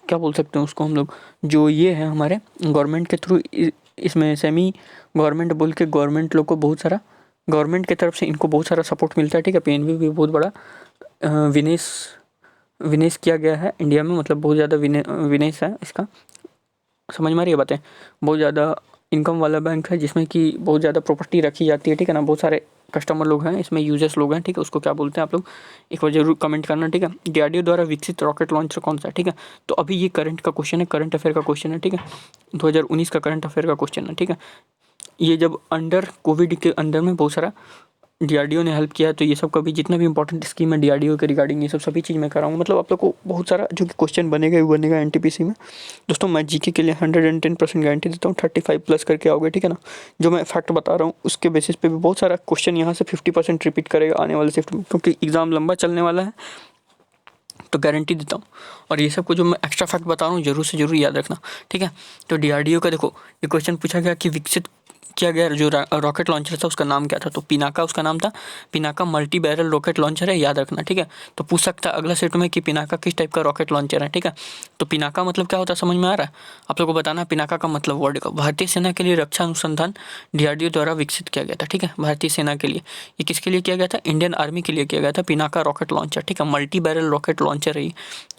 क्या बोल सकते हैं उसको हम लोग, जो ये है हमारे गवर्नमेंट के थ्रू इसमें सेमी गवर्नमेंट बोल के गवर्नमेंट लोग को बहुत सारा गवर्नमेंट की तरफ से इनको बहुत सारा सपोर्ट मिलता है, ठीक है। PNB भी बहुत बड़ा विनेस किया गया है इंडिया में, मतलब बहुत ज़्यादा विनेस है इसका, समझ में आ रही है बातें? बहुत ज़्यादा इनकम वाला बैंक है जिसमें कि बहुत ज़्यादा प्रॉपर्टी रखी जाती है, ठीक है ना। बहुत सारे कस्टमर लोग हैं इसमें, यूजर्स लोग हैं, ठीक है। उसको क्या बोलते हैं आप लोग एक बार जरूर कमेंट करना, ठीक है। DRDO द्वारा विकसित रॉकेट लॉन्चर कौन सा है, ठीक है। तो अभी ये करंट का क्वेश्चन है, करंट अफेयर का क्वेश्चन है, ठीक है। 2019 का करंट अफेयर का क्वेश्चन है, ठीक है। ये जब अंडर कोविड के अंदर में बहुत सारा DRDO ने हेल्प किया, तो ये सब का भी जितना भी इंपॉर्टेंट स्कीम है DRDO के रिगार्डिंग, ये सब सभी चीज़ मैं कराऊंगा। मतलब आप लोग को बहुत सारा जो कि क्वेश्चन बनेगा NTPC में। दोस्तों मैं GK के लिए 110% गारंटी देता हूँ, 35 प्लस करके आओगे, ठीक है ना। जो मैं फैक्ट बता रहा हूँ उसके बेसिस पे भी बहुत सारा क्वेश्चन यहाँ से 50% रिपीट करेगा आने वाले शिफ्ट में, क्योंकि एग्ज़ाम लंबा चलने वाला है, तो गारंटी देता हूँ। और ये सब को जो मैं एक्स्ट्रा फैक्ट बता रहा हूँ जरूर से जरूर याद रखना, ठीक है। तो DRDO का देखो ये क्वेश्चन पूछा गया कि विकसित किया गया जो रॉकेट लॉन्चर था उसका नाम क्या था? तो पिनाका उसका नाम था, Pinaka multi barrel rocket launcher है, याद रखना, ठीक है। तो पूछ सकता है अगला सेट में कि पिनाका किस टाइप का रॉकेट लॉन्चर है, ठीक है। तो पिनाका मतलब क्या होता है समझ में आ रहा है? आप लोग को बताना पिनाका का मतलब वर्ड का। भारतीय सेना के लिए रक्षा अनुसंधान DRDO द्वारा विकसित किया गया था, ठीक है। भारतीय सेना के लिए, ये किसके लिए किया गया था? इंडियन आर्मी के लिए किया गया था पिनाका रॉकेट लॉन्चर, ठीक है। मल्टी बैरल रॉकेट लॉन्चर है,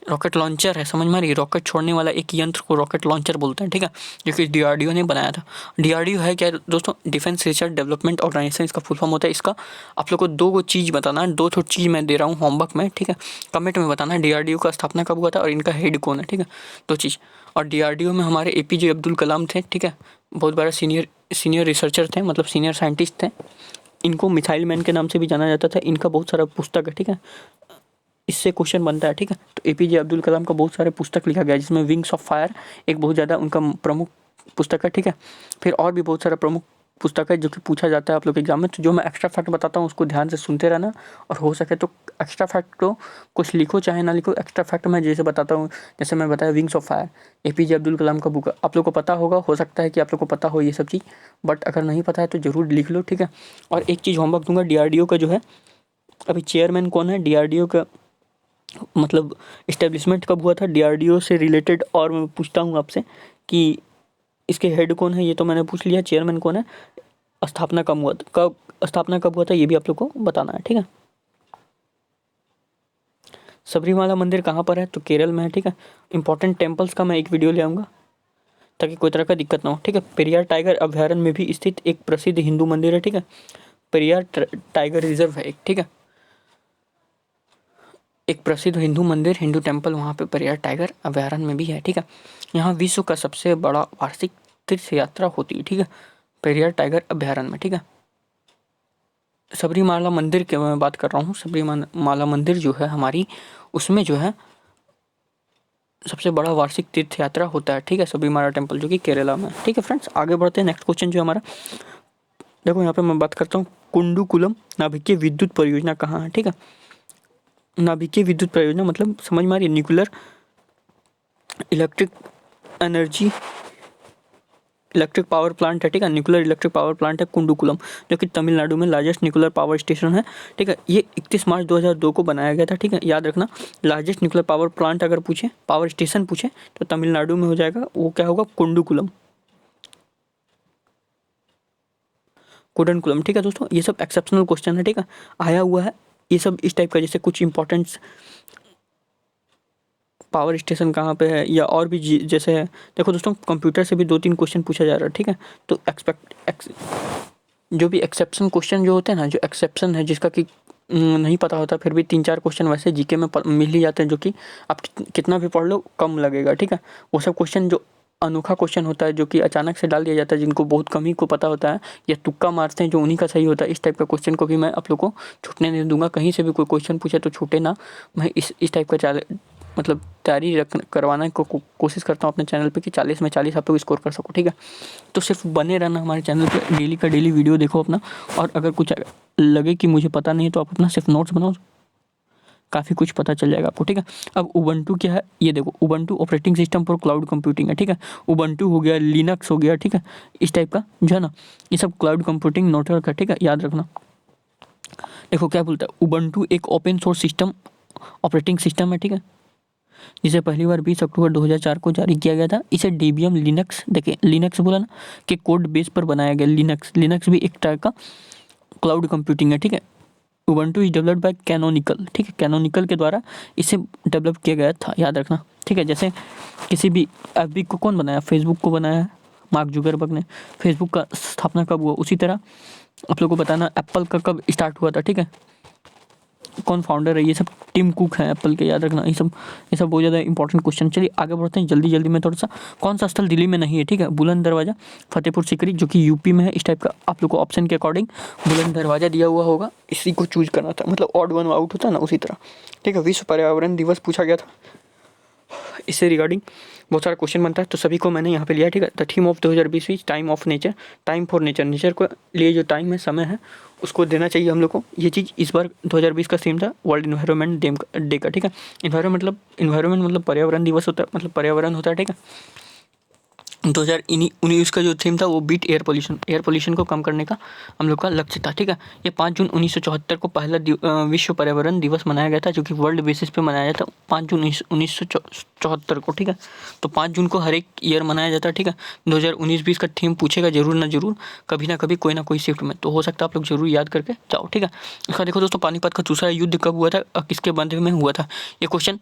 रॉकेट लॉन्चर है, समझ में आ रही है? रॉकेट छोड़ने वाला एक यंत्र को रॉकेट लॉन्चर बोलते हैं, ठीक है, जो कि DRDO ने बनाया था। DRDO है क्या दोस्तों? डिफेंस रिसर्च डेवलपमेंट ऑर्गेनाइजेशन इसका फुल फॉर्म होता है। इसका आप लोग को दो चीज़ बताना है, दो चीज़ मैं दे रहा हूँ होमवर्क में, ठीक है। कमेंट में बताना है DRDO का स्थापना कब हुआ था और इनका हेड कौन है, ठीक है। दो चीज़। और DRDO में हमारे APJ अब्दुल कलाम थे, ठीक है, बहुत बड़ा सीनियर रिसर्चर थे, मतलब सीनियर साइंटिस्ट थे। इनको मिसाइल मैन के नाम से भी जाना जाता था। इनका बहुत सारा पुस्तक है, ठीक है, इससे क्वेश्चन बनता है, ठीक है। तो APJ अब्दुल कलाम का बहुत सारे पुस्तक लिखा गया है, जिसमें विंग्स ऑफ फायर एक बहुत ज़्यादा उनका प्रमुख पुस्तक है, ठीक है। फिर और भी बहुत सारा प्रमुख पुस्तक है जो कि पूछा जाता है आप लोग के एग्जाम में। तो जो मैं एक्स्ट्रा फैक्ट बताता हूँ उसको ध्यान से सुनते रहना, और हो सके तो एक्स्ट्रा फैक्ट को कुछ लिखो चाहे ना लिखो। एक्स्ट्रा फैक्ट मैं जैसे बताता हूँ, जैसे मैं बताया wings of fire, APJ Abdul Kalam का बुक आप लोग को पता होगा, हो सकता है कि आप लोग को पता हो ये सब चीज़, बट अगर नहीं पता है तो ज़रूर लिख लो, ठीक है। और एक चीज़ होमवर्क दूंगा, DRDO का जो है अभी चेयरमैन कौन है, DRDO का मतलब इस्टेब्लिशमेंट कब हुआ था DRDO से रिलेटेड। और मैं पूछता हूँ आपसे कि इसके हेड कौन है, ये तो मैंने पूछ लिया, चेयरमैन कौन है, स्थापना कब हुआ था ये भी आप लोग को बताना है, ठीक है। सबरीमाला मंदिर कहाँ पर है? तो केरल में है, ठीक है। इंपॉर्टेंट टेम्पल्स का मैं एक वीडियो ले आऊँगा ताकि कोई तरह का दिक्कत ना हो, ठीक है। पेरियार टाइगर अभ्यारण्य में भी स्थित एक प्रसिद्ध हिंदू मंदिर है, ठीक है। पेरियार टाइगर रिजर्व है एक, ठीक है, एक प्रसिद्ध हिंदू मंदिर, हिंदू टेम्पल वहाँ पे पेरियार टाइगर अभ्यारण्य में भी है, ठीक है। यहाँ विश्व का सबसे बड़ा वार्षिक तीर्थ यात्रा होती है, ठीक है। पेरियार टाइगर अभयारण्य में, ठीक है। सबरीमाला मंदिर की मैं बात कर रहा हूँ। सबरीमाला मंदिर जो है हमारी, उसमें जो है सबसे बड़ा वार्षिक तीर्थ यात्रा होता है, ठीक है, सबरीमाला टेम्पल जो कि केरला में, ठीक है फ्रेंड्स। आगे बढ़ते हैं, नेक्स्ट क्वेश्चन जो हमारा, देखो यहाँ पे मैं बात करता हूँ कुंडुकुलम नाभिकीय विद्युत परियोजना कहाँ है, ठीक है। नाभिकीय विद्युत परियोजना मतलब समझ में आ रही है, nuclear electric energy electric power plant है, ठीक है। न्यूक्लियर इलेक्ट्रिक पावर प्लांट है कुंडुकुलम, जो कि तमिलनाडु में लार्जेस्ट न्यूक्लियर पावर स्टेशन है, ठीक है। ये 31 मार्च 2002 को बनाया गया था, ठीक है। याद रखना, लार्जेस्ट न्यूक्लियर पावर प्लांट अगर पूछे, पावर स्टेशन पूछे, तो तमिलनाडु में हो जाएगा, वो क्या होगा, कुंडुकुलम, कुडनकुलम, ठीक है दोस्तों। ये सब एक्सेप्शनल क्वेश्चन है, ठीक है, आया हुआ है ये सब इस टाइप का, जैसे कुछ इंपॉर्टेंट पावर स्टेशन कहाँ पे है, या और भी जैसे है। देखो दोस्तों, कंप्यूटर से भी 2-3 क्वेश्चन पूछा जा रहा है, ठीक है। तो जो भी एक्सेप्शन क्वेश्चन जो होते हैं ना, जो एक्सेप्शन है जिसका कि नहीं पता होता, फिर भी 3-4 क्वेश्चन वैसे जीके में मिल ही जाते हैं, जो कि आप कितना भी पढ़ लो कम लगेगा, ठीक है। वो सब क्वेश्चन जो अनोखा क्वेश्चन होता है, जो कि अचानक से डाल दिया जाता है, जिनको बहुत कम ही को पता होता है, या तुक्का मारते हैं जो उन्हीं का सही होता है, इस टाइप का क्वेश्चन को भी मैं आप लोग को छूटने नहीं दूंगा। कहीं से भी कोई क्वेश्चन पूछे तो छूटे ना। मैं इस टाइप का मतलब तैयारी करवाने को कोशिश करता हूँ अपने चैनल पे कि 40 में 40 आप लोग स्कोर कर सको, ठीक है। तो सिर्फ बने रहना हमारे चैनल पे, डेली का डेली वीडियो देखो अपना, और अगर कुछ लगे कि मुझे पता नहीं है तो आप अपना सिर्फ नोट्स बनाओ, काफ़ी कुछ पता चल जाएगा आपको, ठीक है। अब उबंटू क्या है, ये देखो, Ubuntu operating system for cloud computing है, ठीक है। उबंटू हो गया, लिनक्स हो गया, ठीक है, इस टाइप का जो है ना, ये सब क्लाउड कंप्यूटिंग नेटवर्क है, ठीक है, याद रखना। देखो क्या बोलता है, उबंटू एक open source system operating system है, ठीक है, जिसे पहली बार 20 अक्टूबर 2004 को जारी किया गया था। इसे डेबियम लिनक्स, देखिए लिनक्स बोला ना, कि कोड बेस पर बनाया गया। लिनक्स भी एक टाइप का क्लाउड कंप्यूटिंग है, ठीक है। Ubuntu is developed by canonical, ठीक है, कैनोनिकल के द्वारा इसे डेवलप किया गया था, याद रखना, ठीक है। जैसे किसी भी एफबी को कौन बनाया, फेसबुक को बनाया है मार्क जुकरबर्ग ने। फेसबुक का स्थापना कब हुआ, उसी तरह आप लोग को बताना एप्पल का कब स्टार्ट हुआ था, ठीक है, कौन फाउंडर है, ये सब टिम कुक है एप्पल के, याद रखना। ये सब बहुत ज़्यादा इंपॉर्टेंट क्वेश्चन। चलिए आगे बढ़ते हैं जल्दी में थोड़ा सा। कौन सा स्थल दिल्ली में नहीं है, ठीक है, बुलंद दरवाजा, फतेहपुर सीकरी जो कि यूपी में है, इस टाइप का आप लोग को ऑप्शन के अकॉर्डिंग बुलंद दरवाजा दिया हुआ होगा, इसी को चूज करना था, मतलब ऑड वन आउट होता है ना, उसी तरह, ठीक है। विश्व पर्यावरण दिवस पूछा गया था, इससे रिगार्डिंग बहुत सारा क्वेश्चन बनता है, तो सभी को मैंने यहाँ पे लिया, ठीक है। The theme of 2020 time of nature, time for nature, nature को लिए जो टाइम है, समय है, उसको देना चाहिए हम लोग को। ये चीज़ इस बार 2020 का थीम था वर्ल्ड इन्वायरमेंट डे का, ठीक है। इन्वायरमेंट मतलब पर्यावरण दिवस होता है, मतलब पर्यावरण होता है, ठीक है। 2019 का जो थीम था वो बीट एयर पोल्यूशन को कम करने का हम लोग का लक्ष्य था, ठीक है। ये 5 जून 1974 को पहला विश्व पर्यावरण दिवस मनाया गया था, जो कि वर्ल्ड बेसिस पे मनाया जाता है 5 जून 1974 को, ठीक है। तो 5 जून को हर एक ईयर मनाया जाता है, ठीक है। 2019-20 का थीम पूछेगा जरूर ना जरूर, कभी ना कभी कोई ना कोई शिफ्ट में, तो हो सकता है आप लोग जरूर याद करके जाओ, ठीक है। इसका देखो दोस्तों, पानीपत का दूसरा युद्ध कब हुआ था और किसके बंधे में हुआ था, ये क्वेश्चन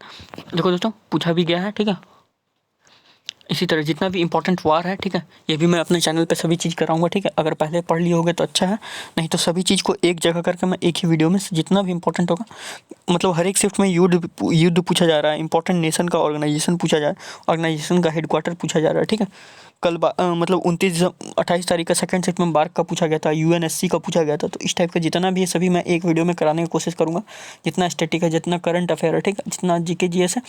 देखो दोस्तों पूछा भी गया है, ठीक है। इसी तरह जितना भी इंपॉर्टेंट वार है, ठीक है, ये भी मैं अपने चैनल पे सभी चीज़ कराऊंगा, ठीक है। अगर पहले पढ़ लिए होगे तो अच्छा है, नहीं तो सभी चीज़ को एक जगह करके मैं एक ही वीडियो में जितना भी इंपॉर्टेंट होगा, मतलब हर एक शिफ्ट में युद्ध पूछा जा रहा है, इंपॉर्टेंट नेशन का ऑर्गेनाइजेशन पूछा जा रहा है, ऑर्गेनाइजेशन का हेडक्वार्टर पूछा जा रहा है, ठीक है। कल मतलब 28 तारीख का सेकंड सेट में बार्क का पूछा गया था, यूएनएससी का पूछा गया था। तो इस टाइप का जितना भी है सभी मैं एक वीडियो में कराने की कोशिश करूँगा, जितना स्टैटिक है, जितना करंट अफेयर है, ठीक है, जितना जीके जीएस है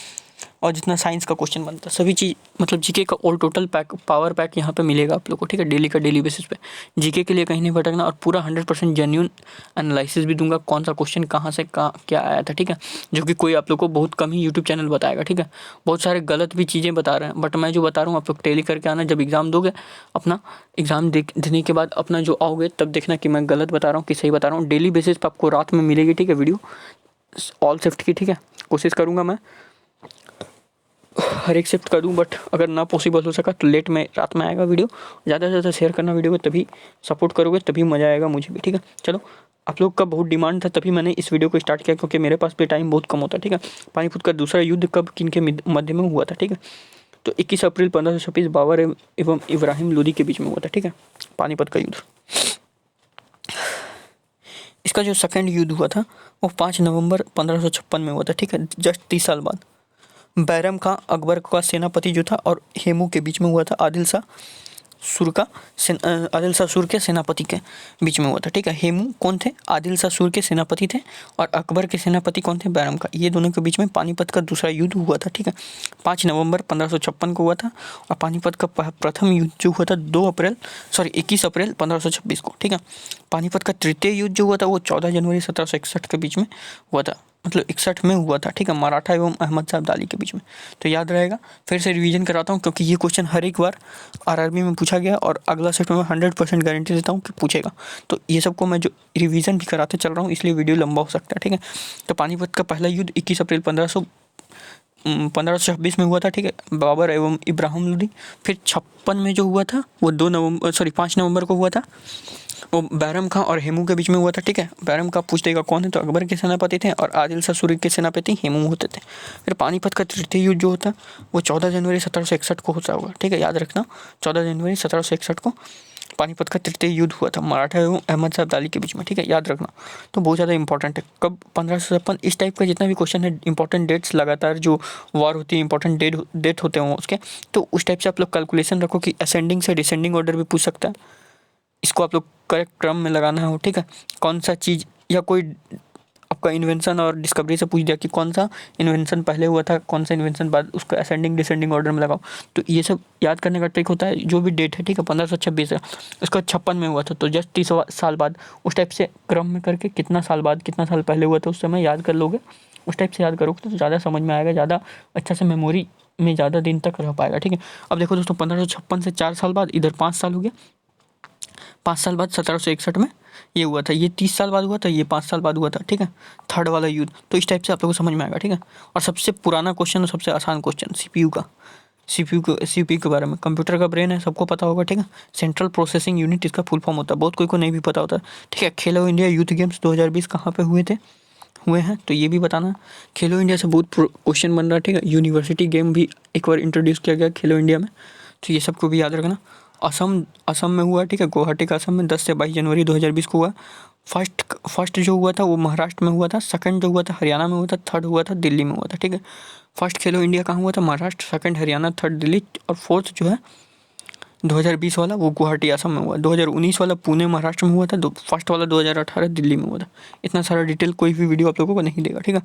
और जितना साइंस का क्वेश्चन बनता है, सभी चीज़ मतलब जीके का ऑल टोटल पावर पैक यहाँ पे मिलेगा आप लोग को, ठीक है, डेली का डेली बेसिस पे। जीके के लिए कहीं नहीं भटकना, और पूरा 100% जेन्युइन एनालिसिस भी दूंगा, कौन सा क्वेश्चन कहाँ से क्या आया था, ठीक है, जो कि कोई आप लोग को बहुत कम ही यूट्यूब चैनल बताएगा, ठीक है। बहुत सारे गलत भी चीज़ें बता रहे हैं, बट मैं जो बता रहा हूँ आप लोग टैली करके आना, जब एग्ज़ाम दोगे, अपना एग्ज़ाम देने के बाद अपना जो आओगे तब देखना कि मैं गलत बता रहा हूँ कि सही बता रहा हूँ। डेली बेसिस पे आपको रात में मिलेगी, ठीक है, वीडियो ऑल शिफ्ट की, ठीक है। कोशिश करूँगा मैं हर एक शिफ्ट कर दूँ, बट अगर ना पॉसिबल हो सका तो लेट में रात में आएगा वीडियो। ज़्यादा से ज़्यादा शेयर करना वीडियो को, तभी सपोर्ट करोगे तभी मज़ा आएगा मुझे भी, ठीक है। चलो, आप लोग का बहुत डिमांड था तभी मैंने इस वीडियो को स्टार्ट किया, क्योंकि मेरे पास भी टाइम बहुत कम होता है, ठीक है। पानीपत का दूसरा युद्ध कब किन के मध्य में हुआ था, ठीक है, तो 21 अप्रैल 1526 बाबर एवं इब्राहिम लोदी के बीच में हुआ था, ठीक है, पानीपत का युद्ध। इसका जो सेकंड युद्ध हुआ था वो 5 नवंबर 1556 में हुआ था, ठीक है, जस्ट 30 साल बाद। बैरम खां अकबर का सेनापति जो था और हेमू के बीच में हुआ था, आदिल शाह आदिल शाह सूर के सेनापति के बीच में हुआ था, ठीक है। हेमू कौन थे? आदिल शाह सूर के सेनापति थे। और अकबर के सेनापति कौन थे? बैरम खां। ये दोनों के बीच में पानीपत का दूसरा युद्ध हुआ था, ठीक है। 5 नवंबर 1556 को हुआ था। और पानीपत का प्रथम युद्ध जो हुआ था 21 अप्रैल 1526 को, ठीक है। पानीपत का तृतीय युद्ध जो हुआ था वो 14 जनवरी 1761 के बीच में हुआ था, मतलब 61 में हुआ था, ठीक है, मराठा एवं अहमद शाह अब्दाली के बीच में। तो याद रहेगा। फिर से रिवीजन कराता हूँ क्योंकि ये क्वेश्चन हर एक बार आरआरबी में पूछा गया और अगला सेट में 100% गारंटी देता हूँ कि पूछेगा। तो ये सबको मैं जो रिवीजन भी कराते चल रहा हूँ, इसलिए वीडियो लंबा हो सकता है, ठीक है। तो पानीपत का पहला युद्ध 21 अप्रैल 1526 में हुआ था, ठीक है, बाबर एवं इब्राहिम लोदी। फिर 56 में जो हुआ था वो 5 नवंबर को हुआ था, वो बैरम खां और हेमू के बीच में हुआ था, ठीक है। बैरम खां पूछ देगा कौन है, तो अकबर के सेनापति थे और आदिल शाह सूरी के सेनापति हेमू होते थे। फिर पानीपत का तृतीय युद्ध जो होता वो 14 जनवरी 1761 को होता होगा, ठीक है, याद रखना। 14 जनवरी 1761 को पानीपत का तृतीय युद्ध हुआ था मराठा एवं अहमद शाह अब्दाली के बीच में, ठीक है, याद रखना। तो बहुत ज़्यादा इंपॉर्टेंट है। कब? 1556। इस टाइप का जितना भी क्वेश्चन है, इंपॉर्टेंट डेट्स लगातार जो वार होती है, इंपॉर्टेंट डेट होते हैं उसके, तो उस टाइप से आप लोग कैलकुलेशन रखो कि असेंडिंग से डिसेंडिंग ऑर्डर भी पूछ सकता है। इसको आप लोग करेक्ट क्रम में लगाना है, ठीक है। कौन सा चीज़ या कोई आपका इन्वेंशन और डिस्कवरी से पूछ दिया कि कौन सा इन्वेंशन पहले हुआ था, कौन सा इन्वेंशन बाद, उसको असेंडिंग डिसेंडिंग ऑर्डर में लगाओ। तो ये सब याद करने का ट्रिक होता है। जो भी डेट है, ठीक है, 1526 है, उसका 56 में हुआ था, तो जस्ट 30 साल बाद, उस टाइप से क्रम में करके कितना साल बाद, कितना साल पहले हुआ था, उस समय याद कर लोगे। उस टाइप से याद करोगे तो ज़्यादा समझ में आएगा, ज़्यादा अच्छा से मेमोरी में ज़्यादा दिन तक रह पाएगा, ठीक है। अब देखो दोस्तों, 1556 से 4 साल बाद, इधर 5 साल हो गया। 5 साल बाद 1761 में ये हुआ था, ये 30 साल बाद हुआ था, ये 5 साल बाद हुआ था, ठीक है, थर्ड वाला युद्ध। तो इस टाइप से आप लोगों को समझ में आएगा, ठीक है। और सबसे पुराना क्वेश्चन और सबसे आसान क्वेश्चन सीपीयू के बारे में। कंप्यूटर का ब्रेन है, सबको पता होगा, ठीक है। सेंट्रल प्रोसेसिंग यूनिट इसका फुल फॉर्म होता है, बहुत कोई को नहीं भी पता होता, ठीक है। खेलो इंडिया यूथ गेम्स 2020 कहाँ पे हुए हैं, तो ये भी बताना। खेलो इंडिया से बहुत क्वेश्चन बन रहा है, ठीक है। यूनिवर्सिटी गेम भी एक बार इंट्रोड्यूस किया गया खेलो इंडिया में, तो ये सबको भी याद रखना। असम में हुआ, ठीक है, गुवाहाटी का असम में 10 से 22 जनवरी 2020 को हुआ। फर्स्ट जो हुआ था वो महाराष्ट्र में हुआ था, सेकंड जो हुआ था हरियाणा में हुआ था, थर्ड हुआ था दिल्ली में हुआ था, ठीक है। फर्स्ट खेलो इंडिया कहाँ हुआ था? महाराष्ट्र, सेकंड हरियाणा, थर्ड दिल्ली, और फोर्थ जो है 2020 वाला वो गुवाहाटी असम में हुआ। 2019 वाला पुणे महाराष्ट्र में हुआ था, फर्स्ट वाला 2018 दिल्ली में हुआ था। इतना सारा डिटेल कोई भी वीडियो आप लोगों को नहीं देगा, ठीक है।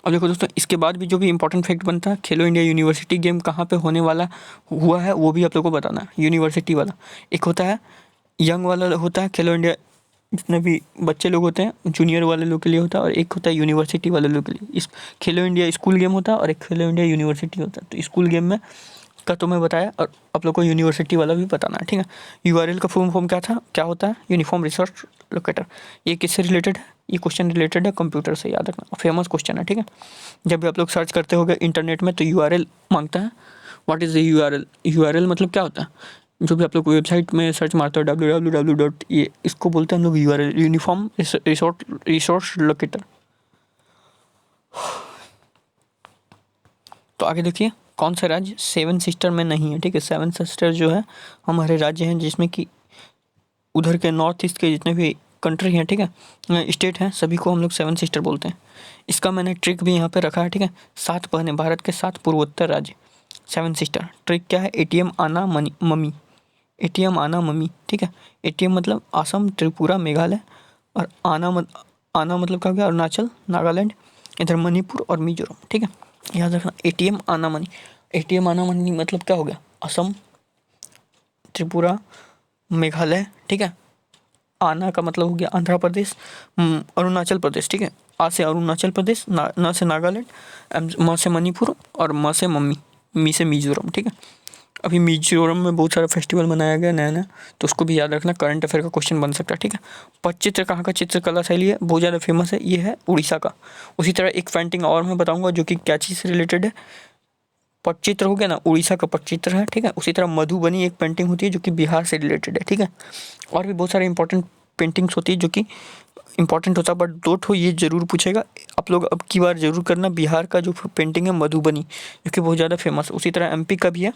अब देखो दोस्तों, इसके बाद भी जो भी इंपॉर्टेंट फैक्ट बनता है, खेलो इंडिया यूनिवर्सिटी गेम कहाँ पे होने वाला हुआ है वो भी आप लोगों को बताना है। यूनिवर्सिटी वाला एक होता है, यंग वाला होता है खेलो इंडिया, जितने भी बच्चे लोग होते हैं जूनियर वाले लोग के लिए होता है, और एक होता है यूनिवर्सिटी वाले लोग के लिए। इस खेलो इंडिया स्कूल गेम होता है और एक खेलो इंडिया यूनिवर्सिटी होता है। तो स्कूल गेम में का तो मैं बताया, और आप लोग को यूनिवर्सिटी वाला भी बताना है, ठीक है। यूआरएल का फुल फॉर्म क्या होता है? Uniform resource locator. ये किससे रिलेटेड है? ये क्वेश्चन रिलेटेड है कंप्यूटर से, याद रखना, फेमस क्वेश्चन है, ठीक है। जब भी आप लोग सर्च करते होगे इंटरनेट में तो यूआरएल मांगता है। What is the URL? URL मतलब क्या होता है? जो भी आप लोग वेबसाइट में सर्च मारते हो www. ये इसको बोलते हैं हम लोग यूआरएल, यूनिफॉर्म रिसोर्स लोकेटर। तो आगे देखिए, कौन सा राज्य 7 सिस्टर में नहीं है, ठीक है। 7 सिस्टर जो है हमारे राज्य हैं, जिसमें कि उधर के नॉर्थ ईस्ट के जितने भी कंट्री हैं, ठीक है, स्टेट हैं, सभी को हम लोग 7 सिस्टर बोलते हैं। इसका मैंने ट्रिक भी यहाँ पे रखा है, ठीक है। 7 बहनें, भारत के 7 पूर्वोत्तर राज्य, 7 सिस्टर। ट्रिक क्या है? एटीएम आना मम्मी, एटीएम आना मम्मी, ठीक है। एटीएम मतलब असम, त्रिपुरा, मेघालय, और आना मतलब क्या हो गया? अरुणाचल, नागालैंड, इधर मणिपुर और मिजोरम, ठीक है, याद रखना। एटीएम आना मनी मतलब क्या हो गया? असम, त्रिपुरा, मेघालय, ठीक है। आना का मतलब हो गया आंध्र प्रदेश, अरुणाचल प्रदेश, ठीक है। आ से अरुणाचल प्रदेश, ना से नागालैंड, म से मणिपुर, और म से मी से मिजोरम, ठीक है। अभी मिजोरम में बहुत सारा फेस्टिवल मनाया गया नया नया, तो उसको भी याद रखना, करंट अफेयर का क्वेश्चन बन सकता है, ठीक है। पटचित्र कहाँ का चित्रकला शैली है? बहुत ज़्यादा फेमस है, ये है उड़ीसा का। उसी तरह एक पेंटिंग और मैं बताऊंगा जो कि क्या चीज़ से रिलेटेड है। पटचित्र हो गया ना, उड़ीसा का पटचित्र है, ठीक है। उसी तरह मधुबनी एक पेंटिंग होती है जो कि बिहार से रिलेटेड है, ठीक है। और भी बहुत सारे इंपॉर्टेंट पेंटिंग्स होती है जो कि इंपॉर्टेंट होता है, बट 2 ठो ये जरूर पूछेगा आप लोग अब की बार जरूर करना। बिहार का जो पेंटिंग है मधुबनी, जो कि बहुत ज़्यादा फेमस है। उसी तरह एमपी का भी है,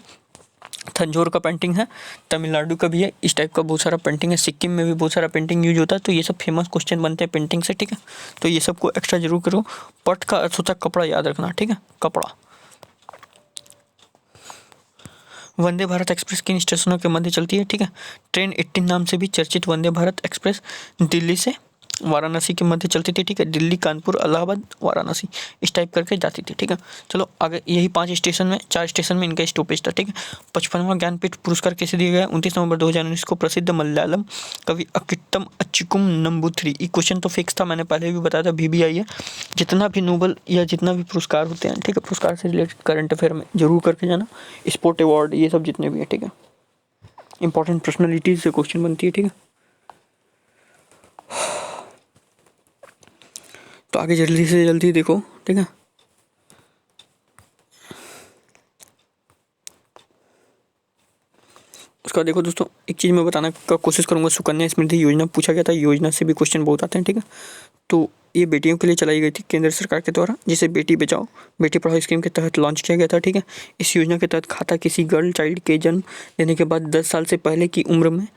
तंजौर का पेंटिंग है, तमिलनाडु का भी है। इस टाइप का बहुत सारा पेंटिंग है, सिक्किम में भी बहुत सारा पेंटिंग यूज होता है। तो ये सब फेमस क्वेश्चन बनते हैं पेंटिंग से, ठीक है। तो ये सबको एक्स्ट्रा जरूर करो। पट का अर्थ होता है कपड़ा, याद रखना, ठीक है, कपड़ा। वंदे भारत एक्सप्रेस किन स्टेशनों के मध्य चलती है? ठीक है, ट्रेन 18 नाम से भी चर्चित वंदे भारत एक्सप्रेस दिल्ली से वाराणसी के मध्य चलती थी। ठीक है, दिल्ली, कानपुर, इलाहाबाद, वाराणसी इस टाइप करके जाती थी। ठीक है, चलो आगे, यही 5 स्टेशन में, 4 स्टेशन में इनका स्टॉपेज था। ठीक है, 55वां ज्ञानपीठ पुरस्कार किसे दिया गया? 29 नवंबर 2019 को प्रसिद्ध मलयालम कवि अकिट्टम अच्चिकुम नंबूथरी। ये क्वेश्चन तो फिक्स था, मैंने पहले भी बताया था, BBI है। जितना भी नोबल या जितना भी पुरस्कार होते हैं, ठीक है, पुरस्कार से रिलेटेड करंट अफेयर में जरूर करके जाना। स्पोर्ट अवार्ड, ये सब जितने भी है, ठीक है, इंपॉर्टेंट पर्सनैलिटीज से क्वेश्चन बनती है। ठीक है, तो आगे जल्दी से जल्दी देखो। ठीक है, उसका देखो दोस्तों, एक चीज़ मैं बताने का कोशिश करूंगा, सुकन्या समृद्धि योजना पूछा गया था, योजना से भी क्वेश्चन बहुत आते हैं। ठीक है, तो ये बेटियों के लिए चलाई गई थी केंद्र सरकार के द्वारा, जिसे बेटी बचाओ बेटी पढ़ाओ स्कीम के तहत लॉन्च किया गया था। ठीक है, इस योजना के तहत खाता किसी गर्ल चाइल्ड के जन्म लेने के बाद 10 साल से पहले की उम्र में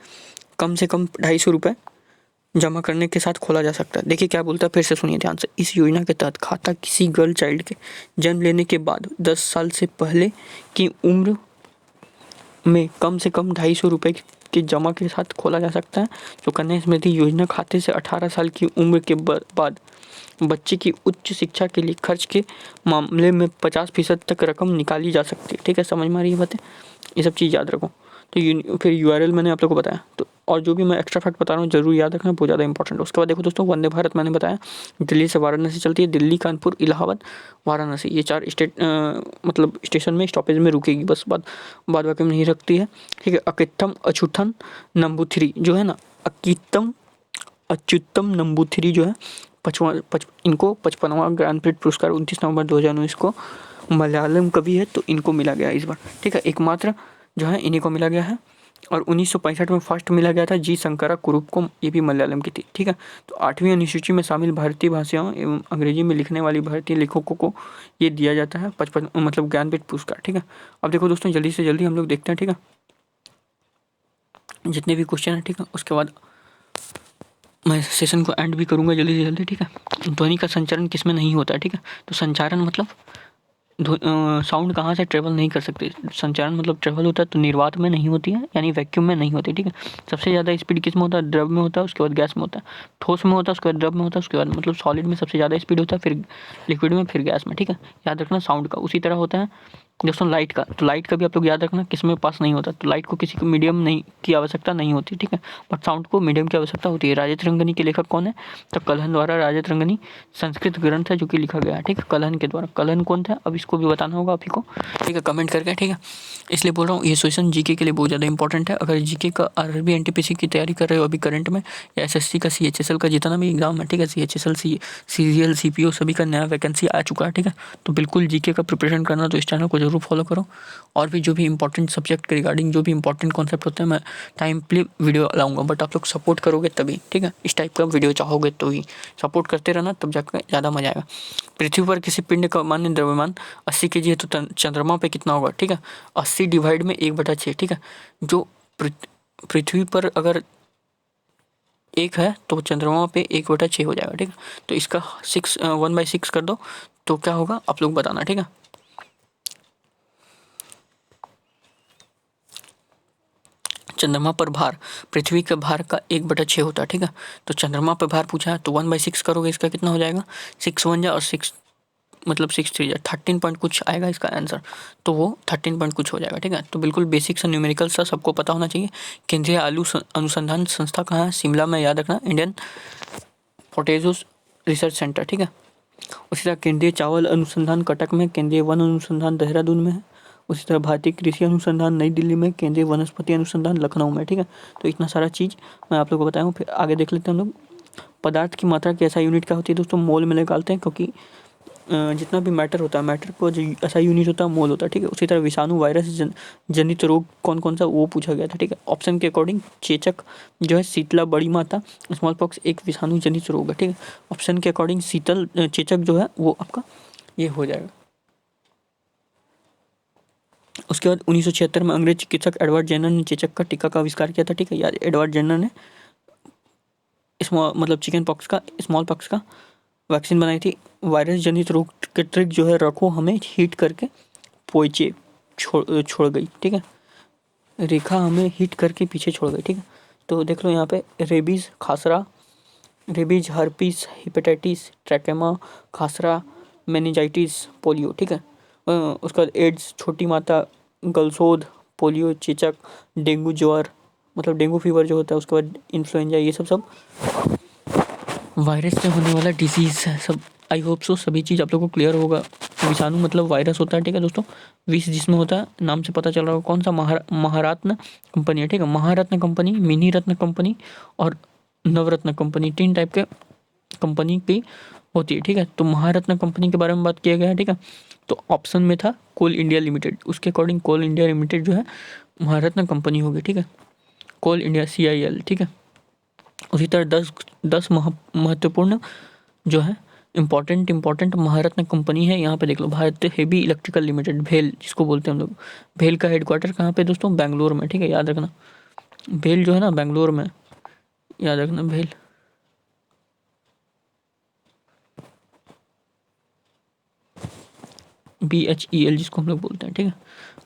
कम से कम 250 रुपये जमा करने के साथ खोला जा सकता है। देखिए क्या बोलता है, फिर से सुनिए ध्यान से। इस योजना के तहत खाता किसी गर्ल चाइल्ड के जन्म लेने के बाद 10 साल से पहले की उम्र में कम से कम 250 रुपये के जमा के साथ खोला जा सकता है। सुकन्या समृद्धि योजना खाते से 18 साल की उम्र के बाद बच्चे की उच्च शिक्षा के लिए खर्च के मामले में 50% तक रकम निकाली जा सकती है। ठीक है, समझ में आ रही है बातें? ये सब चीज़ याद रखो। तो फिर URL मैंने आप लोग को बताया, तो और जो भी मैं एक्स्ट्रा फैक्ट बता रहा हूँ जरूर याद रखना, बहुत ज़्यादा इंपॉर्टेंट है। उसके बाद देखो दोस्तों, वंदे भारत मैंने बताया दिल्ली से वाराणसी चलती है, दिल्ली, कानपुर, इलाहाबाद, वाराणसी, ये 4 मतलब स्टेशन में स्टॉपेज में रुकेगी बस, बाद बाकी में नहीं रखती है। ठीक है, अकित्तम अछूतन नंबूथरी जो है ना, अकित्तम अच्युतम नंबूथरी जो है, इनको 55वां ज्ञानपीठ पुरस्कार 29 नवंबर 2019 को, मलयालम कवि है तो इनको मिला गया इस बार। ठीक है, एकमात्र जो है इन्हीं को मिला गया है। और 1965 में फर्स्ट मिला गया था जी शंकरा कुरुप को, ये भी मलयालम की थी। ठीक है, तो 8वीं अनुसूची में शामिल भारतीय भाषाओं एवं अंग्रेजी में लिखने वाली भारतीय लेखकों को ये दिया जाता है 55 मतलब ज्ञानपीठ पुरस्कार। ठीक है, अब देखो दोस्तों, जल्दी से जल्दी हम लोग देखते हैं। ठीक है, जितने भी क्वेश्चन है, ठीक है, उसके बाद मैं सेशन को एंड भी करूँगा जल्दी से जल्दी। ठीक है, ध्वनि का संचारण किसमें नहीं होता है? ठीक है, तो संचारण मतलब साउंड कहाँ से ट्रेवल नहीं कर सकते, संचारण मतलब ट्रेवल होता है तो निर्वात में नहीं होती है, यानी वैक्यूम में नहीं होती। ठीक है, सबसे ज़्यादा स्पीड किस में होता है? द्रव में होता है, उसके बाद गैस में होता है, ठोस में होता है, उसके बाद द्रव में होता है, उसके बाद मतलब सॉलिड में सबसे ज़्यादा स्पीड होता है, फिर लिक्विड में, फिर गैस में। ठीक है, याद रखना साउंड का। उसी तरह होता है दोस्तों लाइट का, तो लाइट का भी आप लोग याद रखना किस में पास नहीं होता, तो लाइट को किसी को मीडियम नहीं की आवश्यकता नहीं होती। ठीक है, बट साउंड को मीडियम की आवश्यकता होती है। राजत रंगनी के लेखक कौन है? तो कलहन द्वारा राजत रंगनी संस्कृत ग्रंथ है जो कि लिखा गया है। ठीक है, कलहन के द्वारा। कलहन कौन था अब इसको भी बताना होगा आप ही को। ठीक है, कमेंट करके। ठीक है, इसलिए बोल रहा हूँ ये क्वेश्चन जीके के लिए बहुत ज़्यादा इंपॉर्टेंट है। अगर जीके का आरआरबी एनटीपीसी की तैयारी कर रहे हो अभी करंट में, या एसएससी का CHSL का जितना भी एग्जाम है, ठीक है, CHSL CGL CPO सभी का नया वैकेंसी आ चुका है। ठीक है, तो बिल्कुल जीके का प्रिपरेशन करना, तो इस चैनल को जरूर फॉलो करो। और भी जो भी इंपॉर्टेंट सब्जेक्ट के रिगार्डिंग जो भी इंपॉर्टेंट कॉन्सेप्ट होते हैं मैं टाइमली वीडियो लाऊंगा, बट आप लोग सपोर्ट करोगे तभी। ठीक है, इस टाइप का वीडियो चाहोगे तो ही सपोर्ट करते रहना, तब जाकर ज़्यादा मजा आएगा। पृथ्वी पर किसी पिंड का मान्य द्रव्यमान 80 kg है, तो चंद्रमा पे कितना होगा? ठीक है, 80 डिवाइड में 1/6। ठीक है, जो पृथ्वी पर अगर 1 है तो चंद्रमा पे 1/6 हो जाएगा। ठीक है, तो इसका 1/6 कर दो तो क्या होगा आप लोग बताना। ठीक है, चंद्रमा पर भार पृथ्वी के भार का 1/6 होता है। ठीक है, तो चंद्रमा पर भार पूछा है तो 1/6 करोगे, इसका कितना हो जाएगा? 6 1 जा और 6 मतलब 6 3 जा 13 पॉइंट कुछ आएगा इसका आंसर, तो वो 13 पॉइंट कुछ हो जाएगा। ठीक है, तो बिल्कुल बेसिक सा न्यूमेरिकल सा सबको पता होना चाहिए। केंद्रीय आलू अनुसंधान संस्था कहाँ है? शिमला में, याद रखना, इंडियन पोटैटो रिसर्च सेंटर। ठीक है, उसी तरह केंद्रीय चावल अनुसंधान कटक में, केंद्रीय वन अनुसंधान देहरादून में है। उसी तरह भारतीय कृषि अनुसंधान नई दिल्ली में, केंद्रीय वनस्पति अनुसंधान लखनऊ में। ठीक है, तो इतना सारा चीज़ मैं आप लोगों को बताया हूँ। फिर आगे देख लेते हैं हम लोग। पदार्थ की मात्रा की SI यूनिट क्या होती है दोस्तों? मोल में निकालते हैं, क्योंकि जितना भी मैटर होता है, मैटर को जो SI यूनिट होता है मोल होता है। ठीक है, उसी तरह विषाणु वायरस जनित रोग कौन कौन सा वो पूछा गया था। ठीक है, ऑप्शन के अकॉर्डिंग चेचक जो है, शीतला बड़ी माता, स्मॉल पॉक्स एक विषाणु जनित रोग है। ठीक है, ऑप्शन के अकॉर्डिंग चेचक जो है वो आपका ये हो जाएगा। उसके बाद 1976 में अंग्रेज चिकित्सक एडवर्ड जेनर ने चेचक का टीका का आविष्कार किया था। ठीक है, यार एडवर्ड जेनर ने मतलब चिकन पॉक्स का, स्मॉल पॉक्स का वैक्सीन बनाई थी। वायरस जनित रोग के ट्रिक जो है, रखो हमें हीट करके पोइचे छोड़ गई। ठीक है, रेखा हमें हिट करके पीछे छोड़ गई, ठीक है। तो देख लो यहाँ पे रेबीज, खासरा, रेबीज, हर्पीस, हेपेटाइटिस, ट्रैकेमा, खासरा, मेनिंजाइटिस, पोलियो, ठीक है। उसका बाद एड्स, छोटी माता, गलसोद, पोलियो, चेचक, डेंगू ज्वर मतलब डेंगू फीवर जो होता है, उसके बाद इन्फ्लुएंजा, ये सब सब वायरस से होने वाला डिजीज है सब। आई होप सो सभी चीज़ आप लोगों को क्लियर होगा। विषाणु मतलब वायरस होता है, ठीक है दोस्तों। विष जिसमें होता है, नाम से पता चल रहा होगा कौन सा, महारत्न कंपनी है, ठीक है। महारत्न कंपनी, मिनी रत्न कंपनी और नवरत्न कंपनी, 3 टाइप के कंपनी की होती है, ठीक है। तो महारत्न कंपनी के बारे में बात किया गया है, ठीक है। तो ऑप्शन में था कोल इंडिया लिमिटेड, उसके अकॉर्डिंग कोल इंडिया लिमिटेड जो है महारत्न कंपनी होगी, ठीक है। कोल इंडिया, CIL, ठीक है। उसी तरह 10 महत्वपूर्ण जो है इम्पोर्टेंट महारत्न कंपनी है। यहाँ पे देख लो, भारत हेवी इलेक्ट्रिकल लिमिटेड, भेल जिसको बोलते हैं हम लोग। भेल का हेडक्वार्टर कहाँ पे दोस्तों? बेंगलोर में, ठीक है, याद रखना। भेल जो है ना, बेंगलोर में, याद रखना भेल। BHEL जिसको हम लोग बोलते हैं, ठीक है।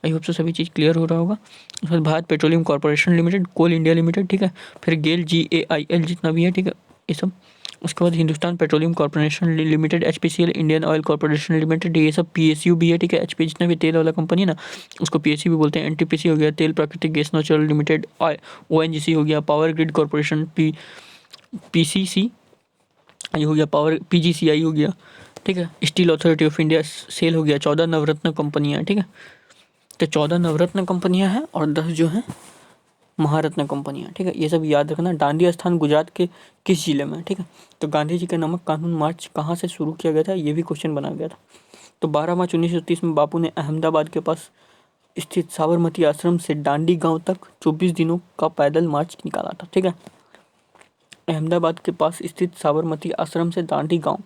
आई होप सो सभी चीज़ क्लियर हो रहा होगा। उसके बाद भारत पेट्रोलियम कॉर्पोरेशन लिमिटेड, कोल इंडिया लिमिटेड, ठीक है। फिर गेल, GAIL जितना भी है, ठीक है, ये सब। उसके बाद Hindustan petroleum corporation limited, HPCL, Indian oil corporation limited, ये सब PSU भी है, ठीक है। HP जितना भी तेल वाला कंपनी है ना, उसको PSU भी बोलते हैं। NTPC हो गया, तेल प्राकृतिक गैस नेचुरल लिमिटेड। ONGC हो गया, पावर ग्रिड कॉर्पोरेशन, PCC ये हो गया, पावर PGCI हो गया, ठीक है। Steel authority of India, SAIL हो गया। 14 नवरत्न कंपनियां, ठीक है। तो 14 नवरत्न कंपनियां हैं और 10 जो हैं महारत्न कंपनियां, ठीक है। ये सब याद रखना। दांडी स्थान गुजरात के किस जिले में, ठीक है। तो गांधी जी का नमक कानून मार्च कहाँ से शुरू किया गया था, ये भी क्वेश्चन बना गया था। तो 12 मार्च 1930 में बापू ने अहमदाबाद के पास स्थित साबरमती आश्रम से दांडी गांव तक 24 दिनों का पैदल मार्च निकाला था, ठीक है। अहमदाबाद के पास स्थित साबरमती आश्रम से दांडी गांव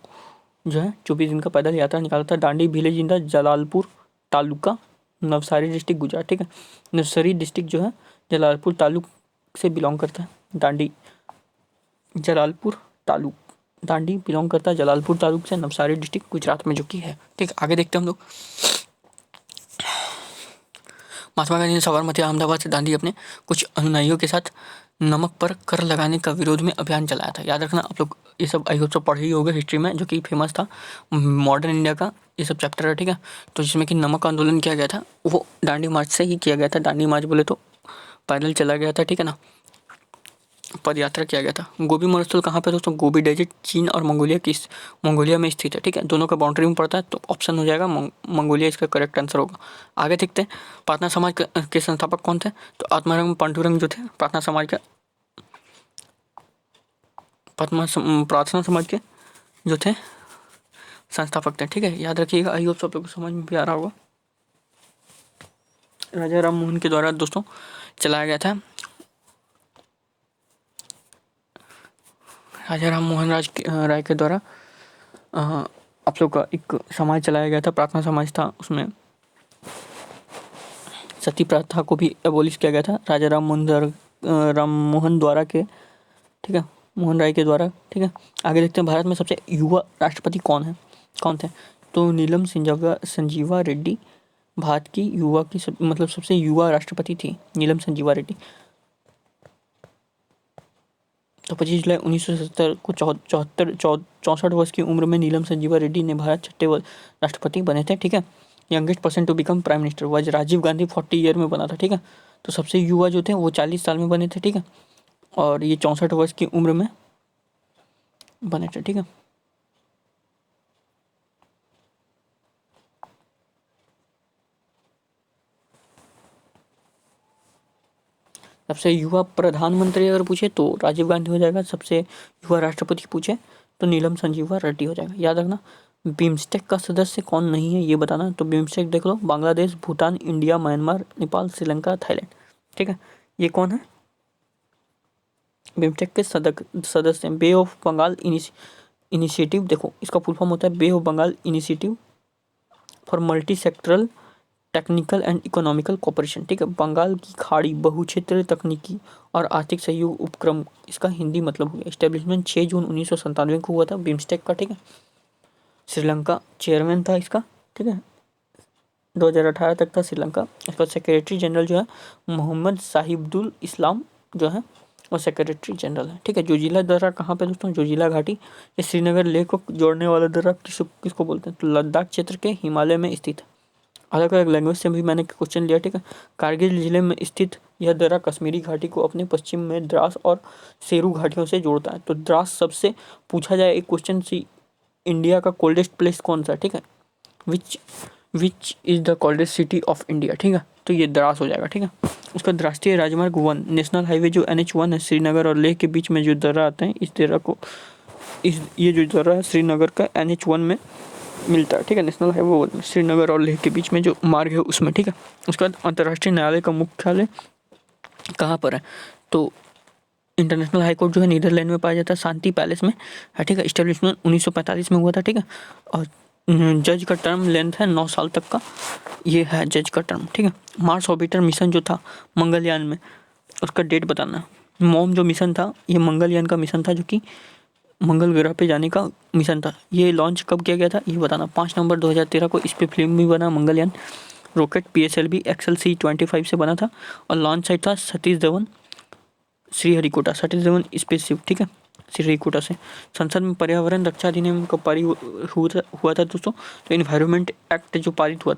जो है 24 दिन का पैदल यात्रा निकाला था। Dandi village in the Jalalpur taluka, Navsari district, Gujarat, ठीक है। नवसारी डिस्ट्रिक्ट जो है जलालपुर तालुक से बिलोंग करता है। दांडी जलालपुर तालुक, दांडी बिलोंग करता है जलालपुर तालुक से, नवसारी डिस्ट्रिक्ट गुजरात में जो कि है, ठीक है। आगे देखते हैं हम लोग। महात्मा गांधी ने साबरमती अहमदाबाद से दांडी अपने कुछ अनुयायियों के साथ नमक पर कर लगाने का विरोध में अभियान चलाया था। याद रखना आप लोग, ये सब आई होप सब पढ़े ही होगा हिस्ट्री में, जो कि फेमस था मॉडर्न इंडिया का ये सब चैप्टर है, ठीक है। तो जिसमें कि नमक आंदोलन किया गया था, वो दांडी मार्च से ही किया गया था। दांडी मार्च बोले तो पैदल चला गया था, ठीक है ना, पद यात्रा किया गया था। गोबी मरुस्थल कहाँ पे दोस्तों? गोबी डेजर्ट चीन और मंगोलिया में स्थित है, ठीक है। दोनों का बाउंड्री में पड़ता है, तो ऑप्शन हो जाएगा मंगोलिया इसका करेक्ट आंसर होगा। आगे देखते हैं, प्रार्थना समाज के संस्थापक कौन थे? तो आत्माराम पांडुरंग जो थे प्रार्थना समाज के प्रार्थना समाज के जो थे संस्थापक थे, ठीक है। याद रखिएगा, आई होप सब लोग को समझ में भी आ रहा होगा। राजा राम मोहन के द्वारा दोस्तों चलाया गया था, राजा राम मोहन राय के द्वारा आप लोग का एक समाज चलाया गया था, प्रार्थना समाज था। उसमें सती प्रथा को भी एबोलिश किया गया था राजा राम मोहन द्वारा के, ठीक है, मोहन राय के द्वारा, ठीक है। आगे देखते हैं, भारत में सबसे युवा राष्ट्रपति कौन थे? तो नीलम संजीवा रेड्डी भारत की युवा की मतलब सबसे युवा राष्ट्रपति थी नीलम संजीवा रेड्डी। तो 25 जुलाई 1970 को 64 वर्ष की उम्र में नीलम संजीवा रेड्डी ने भारत छठे राष्ट्रपति बने थे, ठीक है। Youngest person to become prime minister was Rajiv Gandhi, 40 year में बना था, ठीक है। तो सबसे युवा जो थे वो 40 साल में बने थे, ठीक है। और ये 64 वर्ष की उम्र में बने थे, ठीक है। सबसे युवा प्रधानमंत्री अगर पूछे तो राजीव गांधी हो जाएगा। सबसे युवा राष्ट्रपति पूछे तो नीलम संजीवा रेड्डी हो जाएगा। याद रखना, बिम्स्टेक का सदस्य कौन नहीं है ये बताना। तो बिम्स्टेक देख लो, Bangladesh, Bhutan, India, Myanmar, Nepal, Sri Lanka, Thailand, ठीक है। ये कौन है बिम्स्टेक के सदस्य? बे ऑफ बंगाल इनिशिएटिव, देखो इसका फुल फॉर्म होता है bay of Bengal initiative for multi sectoral technical and economical cooperation, ठीक है। बंगाल की खाड़ी बहुक्षेत्रीय तकनीकी और आर्थिक सहयोग उपक्रम, इसका हिंदी मतलब हो गया। एस्टेब्लिशमेंट 6 जून 1997 को हुआ था बिम्स्टेक का, ठीक है। श्रीलंका चेयरमैन था इसका, ठीक है। 2018 तक था श्रीलंका। इसका सेक्रेटरी जनरल जो है मोहम्मद साहिबुल इस्लाम जो है वो सेक्रेटरी जनरल है। ठीक है, जोजिला दर्रा कहाँ पे दोस्तों? जोजिला घाटी, ये श्रीनगर लेक को जोड़ने वाला दर्रा किसको बोलते हैं? तो लद्दाख क्षेत्र के हिमालय में स्थित है। अलग अलग लैंग्वेज से भी मैंने क्वेश्चन लिया। ठीक है, कारगिल जिले में स्थित यह दर्रा कश्मीरी घाटी को अपने पश्चिम में द्रास और सेरू घाटियों से जोड़ता है। तो द्रास सबसे पूछा जाए एक क्वेश्चन सी, इंडिया का कोल्डेस्ट प्लेस कौन सा है? ठीक है, which is the coldest city of India. ठीक है, तो ये द्रास हो जाएगा। ठीक है, उसका राष्ट्रीय राजमार्ग 1 नेशनल हाईवे जो NH1 है, श्रीनगर और लेह के बीच में जो दर्रा आते हैं, इस दर्रा को ये जो दर्रा है श्रीनगर का NH1 में मिलता है। ठीक है, नेशनल हाईवे 1 में श्रीनगर और लेह के बीच में जो मार्ग है उसमें। ठीक है, उसके बाद अंतर्राष्ट्रीय न्यायालय का मुख्यालय कहाँ पर है? तो इंटरनेशनल हाई कोर्ट जो है नीदरलैंड में पाया जाता है, शांति पैलेस में है। ठीक है, इस्टेब्लिशमेंट 1945 में हुआ था। ठीक है, और जज का टर्म लेंथ है 9 साल तक का, ये है जज का टर्म। ठीक है, मार्स ऑर्बिटर मिशन जो था मंगलयान में, उसका डेट बताना। मॉम जो मिशन था ये मंगलयान का मिशन था, जो कि मंगल ग्रह पे जाने का मिशन था। ये लॉन्च कब किया गया था ये बताना। 5 नवंबर 2013 को इस पर फिल्म भी बना मंगलयान। रॉकेट PSLV XLC-25 से बना था और लॉन्च साइट था सतीश धवन श्रीहरिकोटा, सतीश धवन स्पेसशिप। ठीक है, श्रीहरिकोटा से। संसद में पर्यावरण रक्षा अधिनियम का पारित हुआ था दोस्तों। तो इन्वायरमेंट एक्ट जो पारित हुआ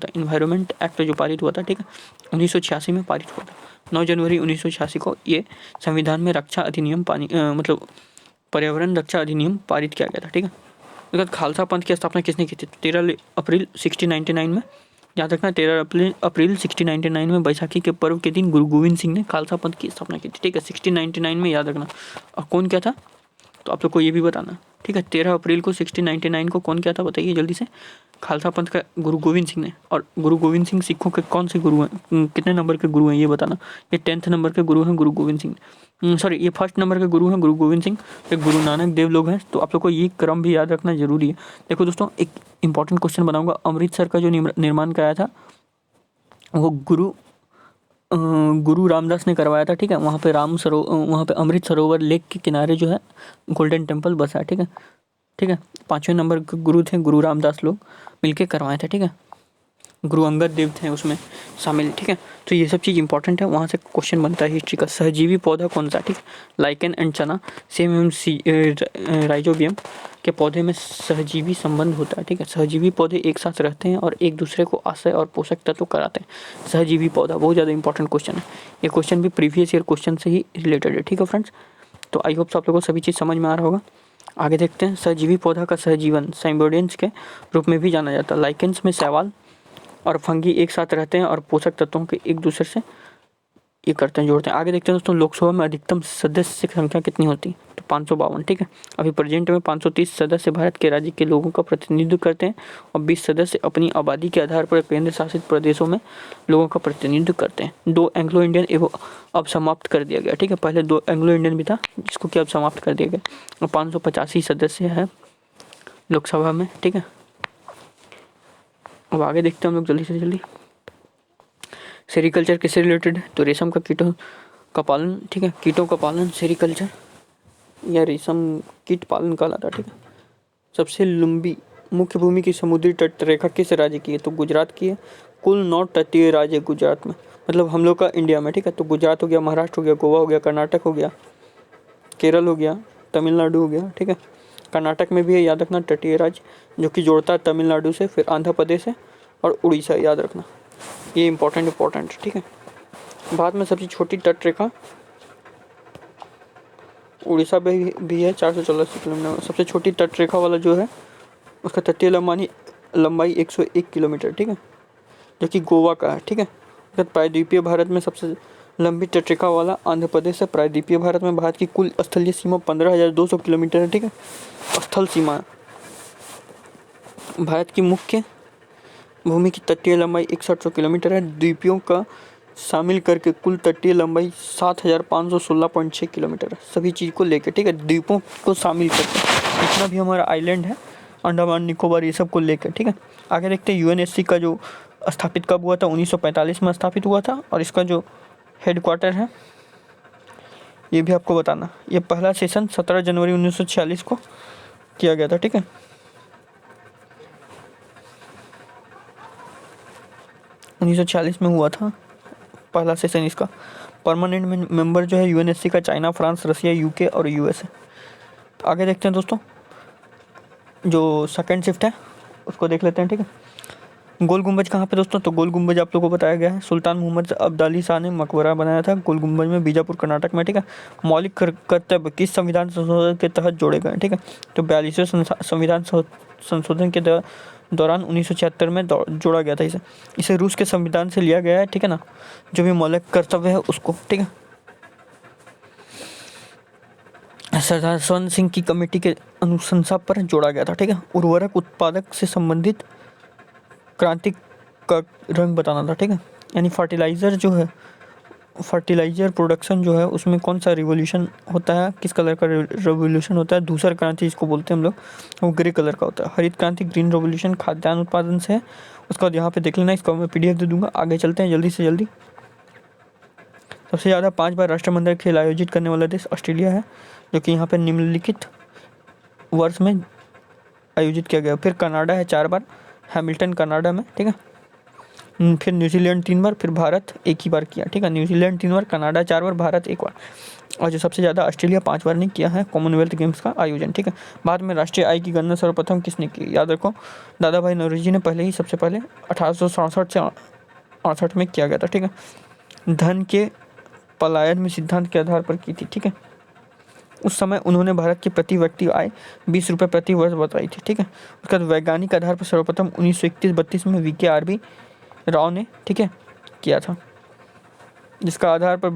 था, ठीक है, 1986 में पारित हुआ था। 9 जनवरी 1986 को ये संविधान में रक्षा अधिनियम मतलब पर्यावरण रक्षा अधिनियम पारित किया गया था। ठीक है, उसके बाद खालसा पंथ की स्थापना किसने की थी? 13 अप्रैल 1699 में। याद रखना 13 अप्रैल 1699 में बैसाखी के पर्व के दिन गुरु गोविंद सिंह ने खालसा पंथ की स्थापना की थी। ठीक है, 1699 में, याद रखना। और कौन क्या था तो आप लोग को ये भी बताना। ठीक है, 13 अप्रैल को 1699 को कौन क्या था बताइए जल्दी से? खालसा पंथ का गुरु गोविंद सिंह ने। और गुरु गोविंद सिंह सिखों के कौन से गुरु हैं, कितने नंबर के गुरु हैं ये बताना। ये 10th नंबर के गुरु हैं गुरु गोविंद सिंह। सॉरी, ये 1st नंबर के गुरु हैं गुरु गोविंद सिंह। एक गुरु नानक देव लोग हैं। तो आप लोग को ये क्रम भी याद रखना जरूरी है। देखो दोस्तों, एक इंपॉर्टेंट क्वेश्चन बनाऊंगा। अमृतसर का जो निर्माण कराया था वो गुरु रामदास ने करवाया था। ठीक है, वहाँ पे अमृत सरोवर लेक के किनारे जो है गोल्डन टेम्पल बसा है। ठीक है, 5वें नंबर के गुरु थे गुरु रामदास, लोग मिलके करवाए थे। ठीक है, गुरु अंगद देव थे उसमें शामिल। ठीक है, तो ये सब चीज़ इंपॉर्टेंट है, वहाँ से क्वेश्चन बनता है हिस्ट्री का। सहजीवी पौधा कौन सा? ठीक है, लाइकेन एंड चना, सेम एवं राइजोबियम के पौधे में सहजीवी संबंध होता है। ठीक है, सहजीवी पौधे एक साथ रहते हैं और एक दूसरे को आश्रय और पोषक तत्व कराते हैं। सहजीवी पौधा बहुत ज़्यादा इंपॉर्टेंट क्वेश्चन है। ये क्वेश्चन भी प्रीवियस ईयर क्वेश्चन से ही रिलेटेड है। ठीक है फ्रेंड्स, तो आई होप आप लोगों को सभी चीज़ समझ में आ रहा होगा। आगे देखते हैं। सहजीवी पौधा का सहजीवन साइम्बियोडेंस के रूप में भी जाना जाता है। लाइकेंस में शैवाल और फंगी एक साथ रहते हैं और पोषक तत्वों के एक दूसरे से ये करते हैं, जोड़ते हैं। आगे देखते हैं दोस्तों, लोकसभा में अधिकतम सदस्य की संख्या कितनी होती है? तो 552। ठीक है, अभी प्रेजेंट में 530 सदस्य भारत के राज्य के लोगों का प्रतिनिधित्व करते हैं और 20 सदस्य अपनी आबादी के आधार पर केंद्र शासित प्रदेशों में लोगों का प्रतिनिधित्व करते हैं। 2 एंग्लो इंडियन एवं अब समाप्त कर दिया गया। ठीक है, पहले 2 एंग्लो इंडियन भी था जिसको कि अब समाप्त कर दिया गया और 585 सदस्य है लोकसभा में। ठीक है, अब आगे देखते हैं हम लोग जल्दी से जल्दी। सेरिकल्चर किससे रिलेटेड है? तो रेशम का कीटों का पालन। ठीक है, कीटों का पालन सेरिकल्चर या रेशम कीट पालन कहलाता है। ठीक है, सबसे लंबी मुख्य भूमि की समुद्री तट रेखा किस राज्य की है? तो गुजरात की है। कुल 9 तटीय राज्य गुजरात में, मतलब हम लोग का इंडिया में। ठीक है, तो गुजरात हो गया, महाराष्ट्र हो गया, गोवा हो गया, कर्नाटक हो गया, केरल हो गया, तमिलनाडु हो गया। ठीक है, कर्नाटक में भी है, याद रखना, तटीय राज्य जो कि जोड़ता है तमिलनाडु से, फिर आंध्र प्रदेश है और उड़ीसा, याद रखना। ये इंपॉर्टेंट। ठीक है, बाद में सबसे छोटी तट रेखा उड़ीसा में भी है, 484 किलोमीटर। सबसे छोटी तट रेखा वाला जो है उसका तटीय लंबाई 101 किलोमीटर। ठीक है, जो कि गोवा का है। ठीक है, प्रायद्वीपीय भारत में सबसे लंबी तटरेखा वाला आंध्र प्रदेश है। प्रायद्वीपीय भारत में भारत की कुल स्थलीय सीमा 15,200 किलोमीटर है। ठीक है, स्थल सीमा। भारत की मुख्य भूमि की तटीय लंबाई 6100 किलोमीटर है। द्वीपों का शामिल करके कुल तटीय लंबाई 7,516.6 किलोमीटर है, सभी चीज़ को लेकर। ठीक है, द्वीपों को शामिल करके जितना भी हमारा आइलैंड है, अंडमान निकोबार, ये सब को लेकर। ठीक है, आगे देखते हैं। UNSC का जो स्थापित कब हुआ था? 1945 में स्थापित हुआ था और इसका जो हेडक्वार्टर है ये भी आपको बताना। ये पहला सेशन 17 जनवरी 1946 को किया गया था। ठीक है, 1946 में हुआ था पहला सेशन इसका। परमानेंट मेंबर जो है यूएनएससी का चाइना, फ्रांस, रसिया, यूके और यूएसए। आगे देखते हैं दोस्तों, जो सेकंड शिफ्ट है उसको देख लेते हैं, ठीक है। गोल गुंबज कहाँ पे दोस्तों, तो गोल गुंबज आप लोगों को बताया गया है, सुल्तान मोहम्मद अब्दाली शाह ने मकबरा बनाया था गोल गुंबज में, बीजापुर कर्नाटक में, ठीक है। मौलिक कर्तव्य किस संविधान संशोधन के तहत जोड़े गए, ठीक है। तो 42वें संविधान संशोधन के दौरान 1976 में जोड़ा गया था इसे रूस के संविधान से लिया गया है, ठीक है ना, जो भी मौलिक कर्तव्य है उसको, ठीक है। सरदार स्वर्ण सिंह की कमेटी के अनुशंसा पर जोड़ा गया था, ठीक है। उर्वरक उत्पादक से संबंधित क्रांति का रंग बताना था, ठीक है। यानी फर्टिलाइज़र जो है, फर्टिलाइज़र प्रोडक्शन जो है उसमें कौन सा रिवोल्यूशन होता है, किस कलर का रिवोल्यूशन होता है, दूसरा क्रांति जिसको बोलते हैं हम लोग, वो ग्रे कलर का होता है। हरित क्रांति ग्रीन रिवोल्यूशन खाद्यान्न उत्पादन से है। उसका यहाँ पे देख लेना, इसका मैं PDF दे दूंगा। आगे चलते हैं जल्दी से जल्दी। सबसे ज़्यादा 5 बार राष्ट्रमंडल खेल आयोजित करने वाला देश ऑस्ट्रेलिया है, जो कि यहाँ पे निम्नलिखित वर्ष में आयोजित किया गया। फिर कनाडा है 4 बार, हैमिल्टन कनाडा में, ठीक है। फिर न्यूजीलैंड 3 बार, फिर भारत एक ही बार किया, ठीक है। न्यूजीलैंड 3 बार, कनाडा 4 बार, भारत 1 बार। और जो सबसे ज़्यादा ऑस्ट्रेलिया 5 बार ने किया है कॉमनवेल्थ गेम्स का आयोजन, ठीक है। बाद में राष्ट्रीय आय की गणना सर्वप्रथम किसने की, याद रखो दादा भाई नौरोजी ने पहले ही सबसे पहले 1867 से 68 में किया गया था, ठीक है। धन के पलायन में सिद्धांत के आधार पर की थी, ठीक है। उस समय उन्होंने भारत की प्रति व्यक्ति आय 20 रुपये प्रति वर्ष बताई थी, ठीक है। उसके बाद वैज्ञानिक आधार पर सर्वप्रथम 1931-32 में VK राव ने, ठीक है, किया था, जिसका आधार पर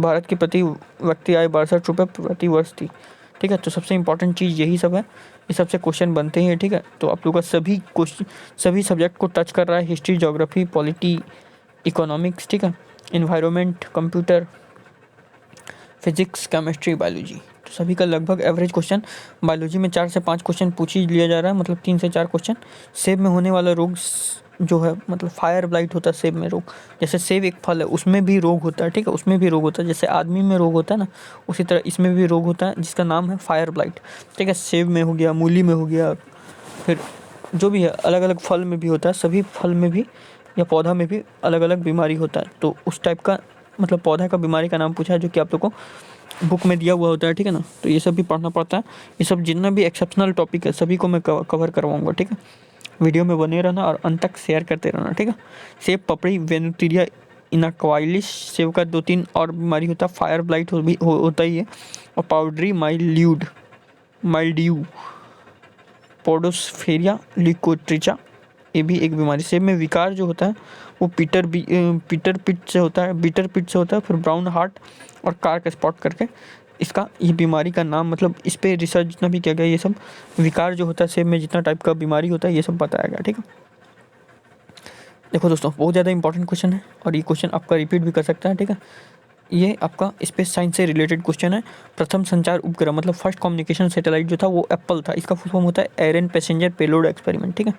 भारत की प्रति व्यक्ति आय 62 रुपये प्रति वर्ष थी, ठीक है। तो सबसे इंपॉर्टेंट चीज़ यही सब है, ये सबसे क्वेश्चन बनते हैं, ठीक है। तो आप लोग का सभी क्वेश्चन सभी सब्जेक्ट को टच कर रहा है, हिस्ट्री, ज्योग्राफी, पॉलिटी, इकोनॉमिक्स, ठीक है, environment, computer, physics, chemistry, biology. तो सभी का लगभग एवरेज क्वेश्चन बायोलॉजी में 4 से 5 क्वेश्चन पूछ ही लिया जा रहा है, मतलब 3 से 4 क्वेश्चन। सेब में होने वाला रोग जो है, मतलब फायर ब्लाइट होता है सेब में रोग। जैसे सेब एक फल है, उसमें भी रोग होता है, ठीक है, उसमें भी रोग होता है। जैसे आदमी में रोग होता है ना, उसी तरह इसमें भी रोग होता है, जिसका नाम है फायर ब्लाइट, ठीक है। सेब में हो गया, मूली में हो गया, फिर जो भी है अलग अलग फल में भी होता है, सभी फल में भी या पौधा में भी अलग अलग बीमारी होता है। तो उस टाइप का मतलब पौधा का बीमारी का नाम पूछा है, जो कि आप लोग को बुक में दिया हुआ होता है, ठीक है ना। तो ये सब भी पढ़ना पड़ता है। ये सब जितना भी एक्सेप्शनल टॉपिक है सभी को मैं कवर करवाऊंगा, ठीक है। वीडियो में बने रहना और अंत तक शेयर करते रहना, ठीक है। सेब पपड़ी वेनुटीरिया इनाक्वाइलिस, सेब का 2-3 और बीमारी होता है, फायर ब्लाइट होता ही है, और पाउडरी माइल्ड्यू, पोडोस्फेरिया लिकोट्रिचा, ये भी एक बीमारी। सेब में विकार जो होता है वो बीटर पिट से होता है, फिर ब्राउन हार्ट और कार्क स्पॉट करके इसका ये बीमारी का नाम, मतलब इस पे रिसर्च जितना भी किया गया, ये सब विकार जो होता है सेब में जितना टाइप का बीमारी होता है ये सब बताया गया, ठीक है। देखो दोस्तों, बहुत ज़्यादा इंपॉर्टेंट क्वेश्चन है और ये क्वेश्चन आपका रिपीट भी कर सकता है, ठीक है। ये आपका स्पेस साइंस से रिलेटेड क्वेश्चन है। प्रथम संचार उपग्रह मतलब फर्स्ट कम्युनिकेशन सैटेलाइट जो था वो एप्पल था, इसका फुल फॉर्म होता है एरन पैसेंजर पेलोड एक्सपेरिमेंट, ठीक है।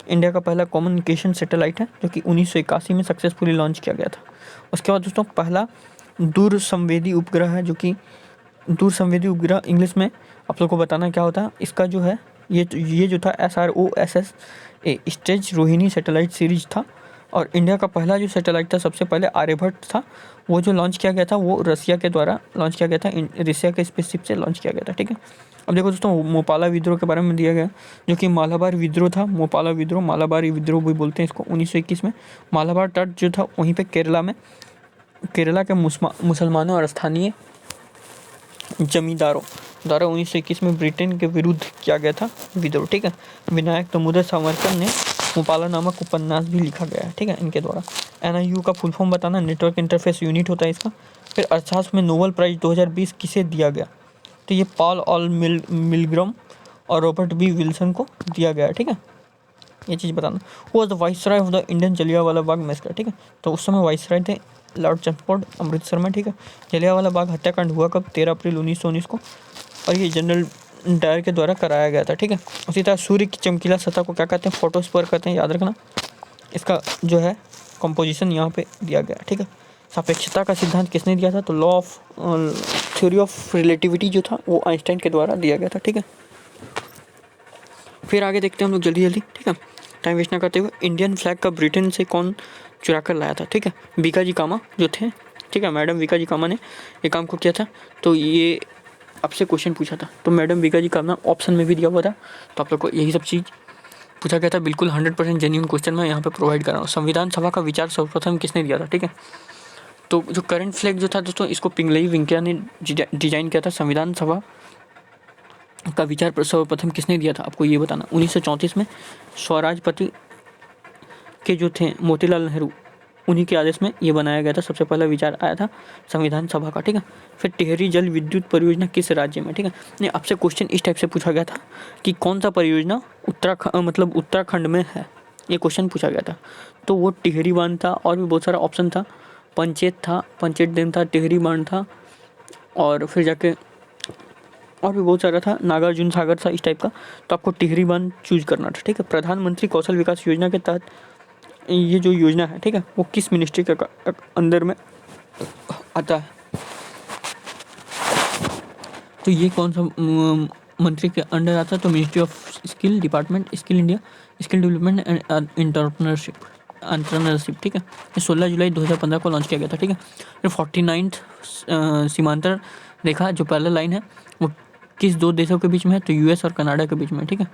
इंडिया का पहला कम्युनिकेशन सैटेलाइट है, जो कि 1981 में सक्सेसफुली लॉन्च किया गया था। उसके बाद दोस्तों पहला दूर संवेदी उपग्रह है, जो कि दूर संवेदी उपग्रह इंग्लिश में आप लोग को बताना क्या होता है। इसका जो है ये जो था SROSS stage Rohini satellite series था। और इंडिया का पहला जो सैटेलाइट था सबसे पहले आर्यभट्ट था, वो जो लॉन्च किया गया था वो रसिया के द्वारा लॉन्च किया गया था, रसिया के स्पेसशिप से लॉन्च किया गया था, ठीक है। अब देखो दोस्तों, मोपाला विद्रोह के बारे में दिया गया, जो कि मालाबार विद्रोह था। मोपाला विद्रोह, मालाबारी विद्रोह भी बोलते हैं इसको, 1921 में मालाबार तट जो था वहीं पे केरला के मुसलमानों और स्थानीय जमींदारों द्वारा 1921 में ब्रिटेन के विरुद्ध किया गया था विद्रोह, ठीक है। विनायक दामोदर सावरकर ने मोपाला नामक उपन्यास भी लिखा गया है, ठीक है, इनके द्वारा। NIU का फुल फॉर्म बताना, नेटवर्क इंटरफेस यूनिट होता है इसका। फिर अर्थशास्त्र में नोबेल प्राइज 2020 किसे दिया गया, तो ये पॉल ऑल मिलग्रम और रॉबर्ट B विल्सन को दिया गया है, ठीक है। ये चीज़ बताना। वो was the viceroy of the Indian Jallianwala Bagh massacre, ठीक है। तो उस समय वाइसराय थे लॉर्ड चैम्फोर्ड, अमृतसर में, ठीक है। जलियांवाला बाग हत्याकांड हुआ कब, 13 अप्रैल 1919 को, और ये जनरल डायर के द्वारा कराया गया था, ठीक है। उसी तरह सूर्य की चमकीला सतह को क्या कहते हैं, फोटोस्फीयर कहते हैं, याद रखना। इसका जो है कंपोजिशन यहाँ पे दिया गया, ठीक है। सापेक्षता का सिद्धांत किसने दिया था, तो law of theory of relativity जो था वो आइंस्टाइन के द्वारा दिया गया था, ठीक है। फिर आगे देखते हैं हम लोग जल्दी जल्दी, ठीक है, टाइम वेस्ट ना करते हुए। इंडियन फ्लैग का ब्रिटेन से कौन चुरा कर लाया था, ठीक है। बीकाजी कामा जो थे, ठीक है, मैडम बीकाजी कामा ने ये काम को किया था। तो ये आपसे क्वेश्चन पूछा था, तो मैडम बीकाजी कामा ऑप्शन में भी दिया हुआ था, तो आप लोग को यही सब चीज़ पूछा गया था। बिल्कुल 100% जेन्युइन क्वेश्चन मैं यहाँ पे प्रोवाइड कर रहा हूँ। संविधान सभा का विचार सर्वप्रथम किसने दिया था, ठीक है। तो जो करंट फ्लैग जो था दोस्तों, इसको पिंगलई वेंकैया ने डिजाइन किया था। संविधान सभा का विचार सर्वप्रथम किसने दिया था, आपको ये बताना। 1934 में स्वराजपति के जो थे मोतीलाल नेहरू, उन्हीं के आदेश में ये बनाया गया था। सबसे पहला विचार आया था संविधान सभा का, ठीक है। फिर टिहरी जल विद्युत परियोजना किस राज्य में, ठीक है। नहीं, आपसे क्वेश्चन इस टाइप से पूछा गया था कि कौन सा परियोजना उत्तराखंड में है, ये क्वेश्चन पूछा गया था। तो वो टिहरी बांध था, और भी बहुत सारा ऑप्शन था, पंचेत डैम था, टिहरी बांध था, और फिर जाके और भी बहुत सारा था, नागार्जुन सागर था, इस टाइप का। तो आपको टिहरी बांध चूज करना था, ठीक है। प्रधानमंत्री कौशल विकास योजना के तहत ये जो योजना है, ठीक है, वो किस मिनिस्ट्री के अंदर में आता है। तो ये कौन सा मंत्री के अंडर आता है, तो ministry of skill department, skill India, skill development and entrepreneurship, ठीक है। ये 16 जुलाई 2015 को लॉन्च किया गया था, ठीक है। फिर 49th सीमांतर रेखा जो पहला लाइन है वो किस दो देशों के बीच में है, तो यूएस और कनाडा के बीच में, ठीक है,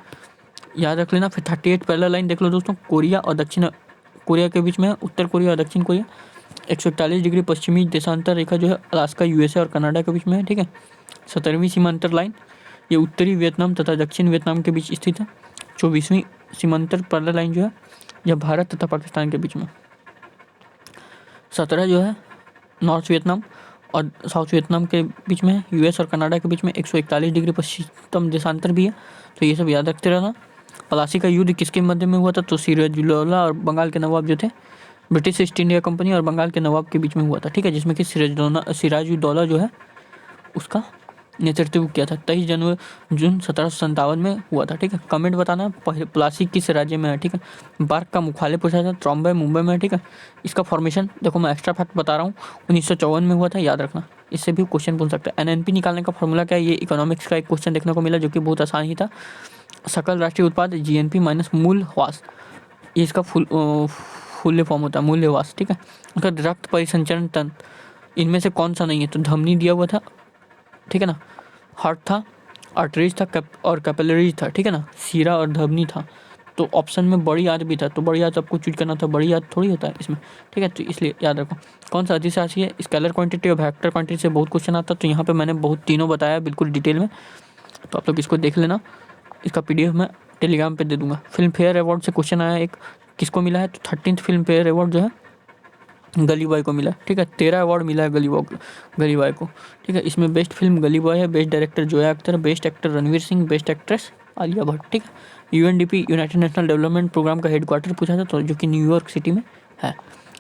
याद रख लेना। फिर 38 पहला लाइन देख लो दोस्तों, कोरिया और दक्षिण कोरिया के बीच में है, उत्तर कोरिया और दक्षिण कोरिया। 141 डिग्री पश्चिमी देशांतर रेखा जो है अलास्का, यूएसए और कनाडा के बीच में है, ठीक है। 17वीं सीमांतर लाइन ये उत्तरी वियतनाम तथा दक्षिण वियतनाम के बीच स्थित है। 24वीं सीमांतर पहला लाइन जो है यह भारत तथा पाकिस्तान के बीच में। 17 जो है नॉर्थ वियतनाम और साउथ वियतनाम के बीच में है, यूएस और कनाडा के बीच में 141 डिग्री पश्चिम देशांतर भी है। तो ये सब याद रखते रहना। प्लासी का युद्ध किसके मध्य में हुआ था, तो सिराजुद्दौला और बंगाल के नवाब जो थे, ब्रिटिश ईस्ट इंडिया कंपनी और बंगाल के नवाब के बीच में हुआ था, ठीक है, जिसमें कि सिराजुद्दौला जो है उसका नेतृत्व किया था। 23 जून 1757 में हुआ था, ठीक है। कमेंट बताना प्लासी किस राज्य में है, ठीक है। बार्क का मुख्यालय पूछा था, ट्रॉम्बे मुंबई में है, ठीक है। इसका फॉर्मेशन देखो मैं एक्स्ट्रा फैक्ट बता रहा हूँ, 1954 में हुआ था, याद रखना। इससे भी क्वेश्चन पूछ सकता है। एनएनपी निकालने का फॉर्मूला क्या है, ये इकोनॉमिक्स का एक क्वेश्चन देखने को मिला जो कि बहुत आसान ही था। सकल राष्ट्रीय उत्पाद जीएनपी माइनस मूल ह्रास, ये इसका फुल फॉर्म होता है, मूल्यह्रास, ठीक है। उसका रक्त परिसंचरण तंत्र इनमें से कौन सा नहीं है, तो धमनी दिया हुआ था, ठीक है ना, हार्ट था, आर्टरीज था और कैपिलरीज था, ठीक है ना, सीरा और धमनी था। तो ऑप्शन में बड़ी याद भी था, तो बड़ी याद आपको चूज करना था, बड़ी याद थोड़ी होता है इसमें, ठीक है। तो इसलिए याद रखो। कौन सा अधिशासी है, स्केलर क्वांटिटी और वेक्टर क्वांटिटी से बहुत क्वेश्चन आता है। तो यहाँ पे मैंने बहुत तीनों बताया बिल्कुल डिटेल में, तो आप लोग इसको देख लेना। इसका पीडीएफ मैं टेलीग्राम पे दे दूंगा। फिल्म फेयर अवार्ड से क्वेश्चन आया एक, किसको मिला है, तो 13th फिल्म फेयर अवार्ड जो है गली बॉय को मिला, ठीक है। 13 अवार्ड मिला है गली बॉय को, ठीक है। इसमें बेस्ट फिल्म गली बॉय है, best director Zoya Akhtar, best actor Ranveer Singh, best actress Alia Bhatt, ठीक है। UNDP United National Development Programme का हेडक्वार्टर पूछा था, तो जो कि न्यूयॉर्क सिटी में है।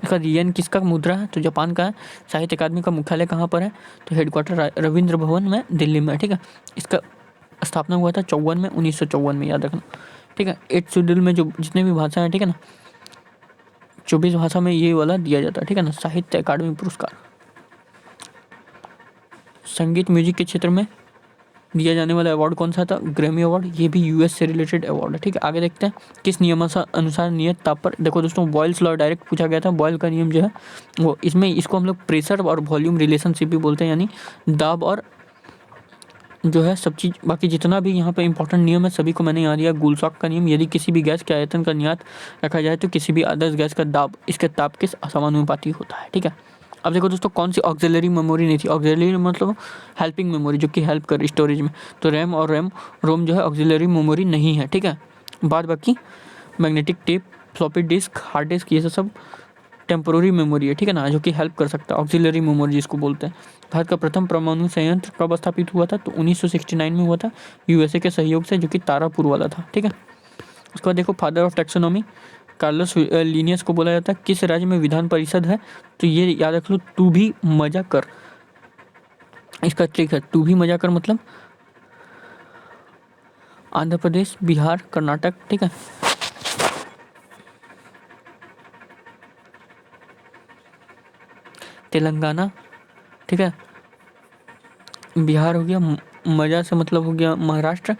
इसका येन किसका मुद्रा है, तो जापान का है। साहित्य अकादमी का मुख्यालय कहाँ पर है, तो हेडक्वार्टर रविंद्र भवन में दिल्ली में, ठीक है। इसका स्थापना हुआ था 1954 में, याद रखना, ठीक है। 8 शेड्यूल में जो जितने भी भाषा हैं, ठीक है ना, 24 भाषा में ये वाला दिया जाता है, ठीक है ना, साहित्य अकादमी पुरस्कार। संगीत म्यूजिक के क्षेत्र में दिया जाने वाला अवार्ड कौन सा था, ग्रैमी अवार्ड, ये भी यूएस से रिलेटेड अवार्ड है, ठीक है। आगे देखते हैं, किस नियमानुसार नियत ताप पर, देखो दोस्तों बॉयल्स लॉ डायरेक्ट पूछा गया था। बॉयल का नियम जो है वो, इसमें इसको हम लोग प्रेशर और वॉल्यूम रिलेशनशिप भी बोलते हैं, यानी दाब और जो है सब चीज़। बाकी जितना भी यहाँ पे इंपॉर्टेंट नियम है सभी को मैंने यहाँ दिया। गुलसॉक का नियम, यदि किसी भी गैस के आयतन का नियत रखा जाए तो किसी भी आदर्श गैस का दाब इसके ताप के समानुपाती होता है, ठीक है। अब देखो दोस्तों, कौन सी ऑक्सिलरी मेमोरी नहीं थी। ऑक्सिलरी मतलब हेल्पिंग मेमोरी, जो कि हेल्प कर स्टोरेज में, तो रैम और रोम जो है ऑक्सिलरी मेमोरी नहीं है, ठीक है। बाद बाकी magnetic tape, floppy disk, hard disk, ये सब टेम्पोररी मेमोरी है, ठीक है ना, जो कि हेल्प कर सकता है, ऑक्सिलरी मेमोरी जिसको बोलते हैं। भारत का प्रथम परमाणु संयंत्र कब स्थापित हुआ था, तो 1969 में हुआ था, यूएसए के सहयोग से, जो कि तारापुर वाला था, ठीक है। उसके बाद देखो, father of taxonomy Carlos Linnaeus को बोला जाता है। किस राज्य में विधान परिषद है, तो ये याद रख लो, तू भी मजा कर, इसका ट्रिक है, तू भी मजा कर मतलब आंध्र प्रदेश, बिहार, कर्नाटक, ठीक है। तेलंगाना, ठीक है। बिहार हो गया, मजा से मतलब हो गया महाराष्ट्र,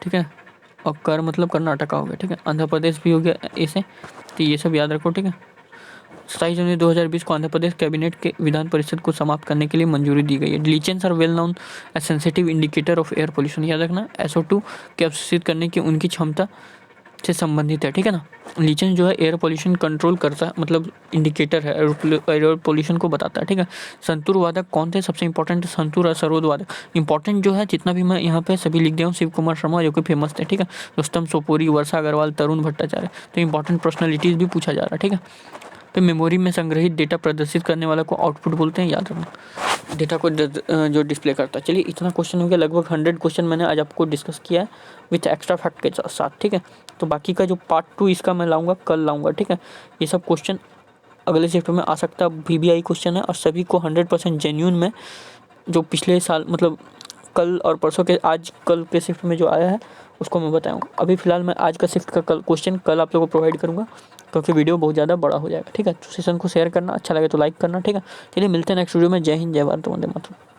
ठीक है। और कर मतलब कर्नाटका हो गया, ठीक है। आंध्र प्रदेश भी हो गया ऐसे, तो ये सब याद रखो, ठीक है। 27 जनवरी 2020 को आंध्र प्रदेश कैबिनेट के विधान परिषद को समाप्त करने के लिए मंजूरी दी गई है। Lichens are well known as sensitive indicator of air pollution. याद रखना, SO2 के अवशोषित करने की उनकी क्षमता से संबंधित है, ठीक है ना। लीचेंस जो है एयर पोल्यूशन कंट्रोल करता है, मतलब इंडिकेटर है, एयर पोल्यूशन को बताता है, ठीक है। संतूर वादक कौन थे? सबसे इंपॉर्टेंट संतूर और सरोद वादक। इंपॉर्टेंट जो है जितना भी मैं यहाँ पे सभी लिख दिया हूँ, शिव कुमार शर्मा जो कि फेमस थे, ठीक है। रुस्तम सोपोरी, वर्षा अग्रवाल, तरुण भट्टाचार्य। तो इंपॉर्टेंट पर्सनैलिटीज भी पूछा जा रहा है, ठीक है। तो मेमोरी में संग्रहित डेटा प्रदर्शित करने वाला को आउटपुट बोलते हैं, याद रखना। डेटा को जो डिस्प्ले करता है। चलिए इतना क्वेश्चन हो गया, लगभग 100 क्वेश्चन मैंने आज आपको डिस्कस किया है विथ एक्स्ट्रा फैक्ट के साथ, ठीक है। तो बाकी का जो पार्ट 2 इसका मैं लाऊंगा, कल लाऊंगा, ठीक है। ये सब क्वेश्चन अगले शिफ्ट में आ सकता है, VBI क्वेश्चन है और सभी को 100% जेन्यून में, जो पिछले साल मतलब कल और परसों के, आज कल के शिफ्ट में जो आया है उसको मैं बताऊँगा। अभी फिलहाल मैं आज का शिफ्ट का क्वेश्चन कल आप लोगों को प्रोवाइड करूँगा, क्योंकि वीडियो बहुत ज़्यादा बड़ा हो जाएगा, ठीक है। तो सेशन को शेयर करना, अच्छा लगे तो लाइक करना, ठीक है। चलिए मिलते हैं नेक्स्ट वीडियो में। जय हिंद, जय भारत, वंदे मातरम।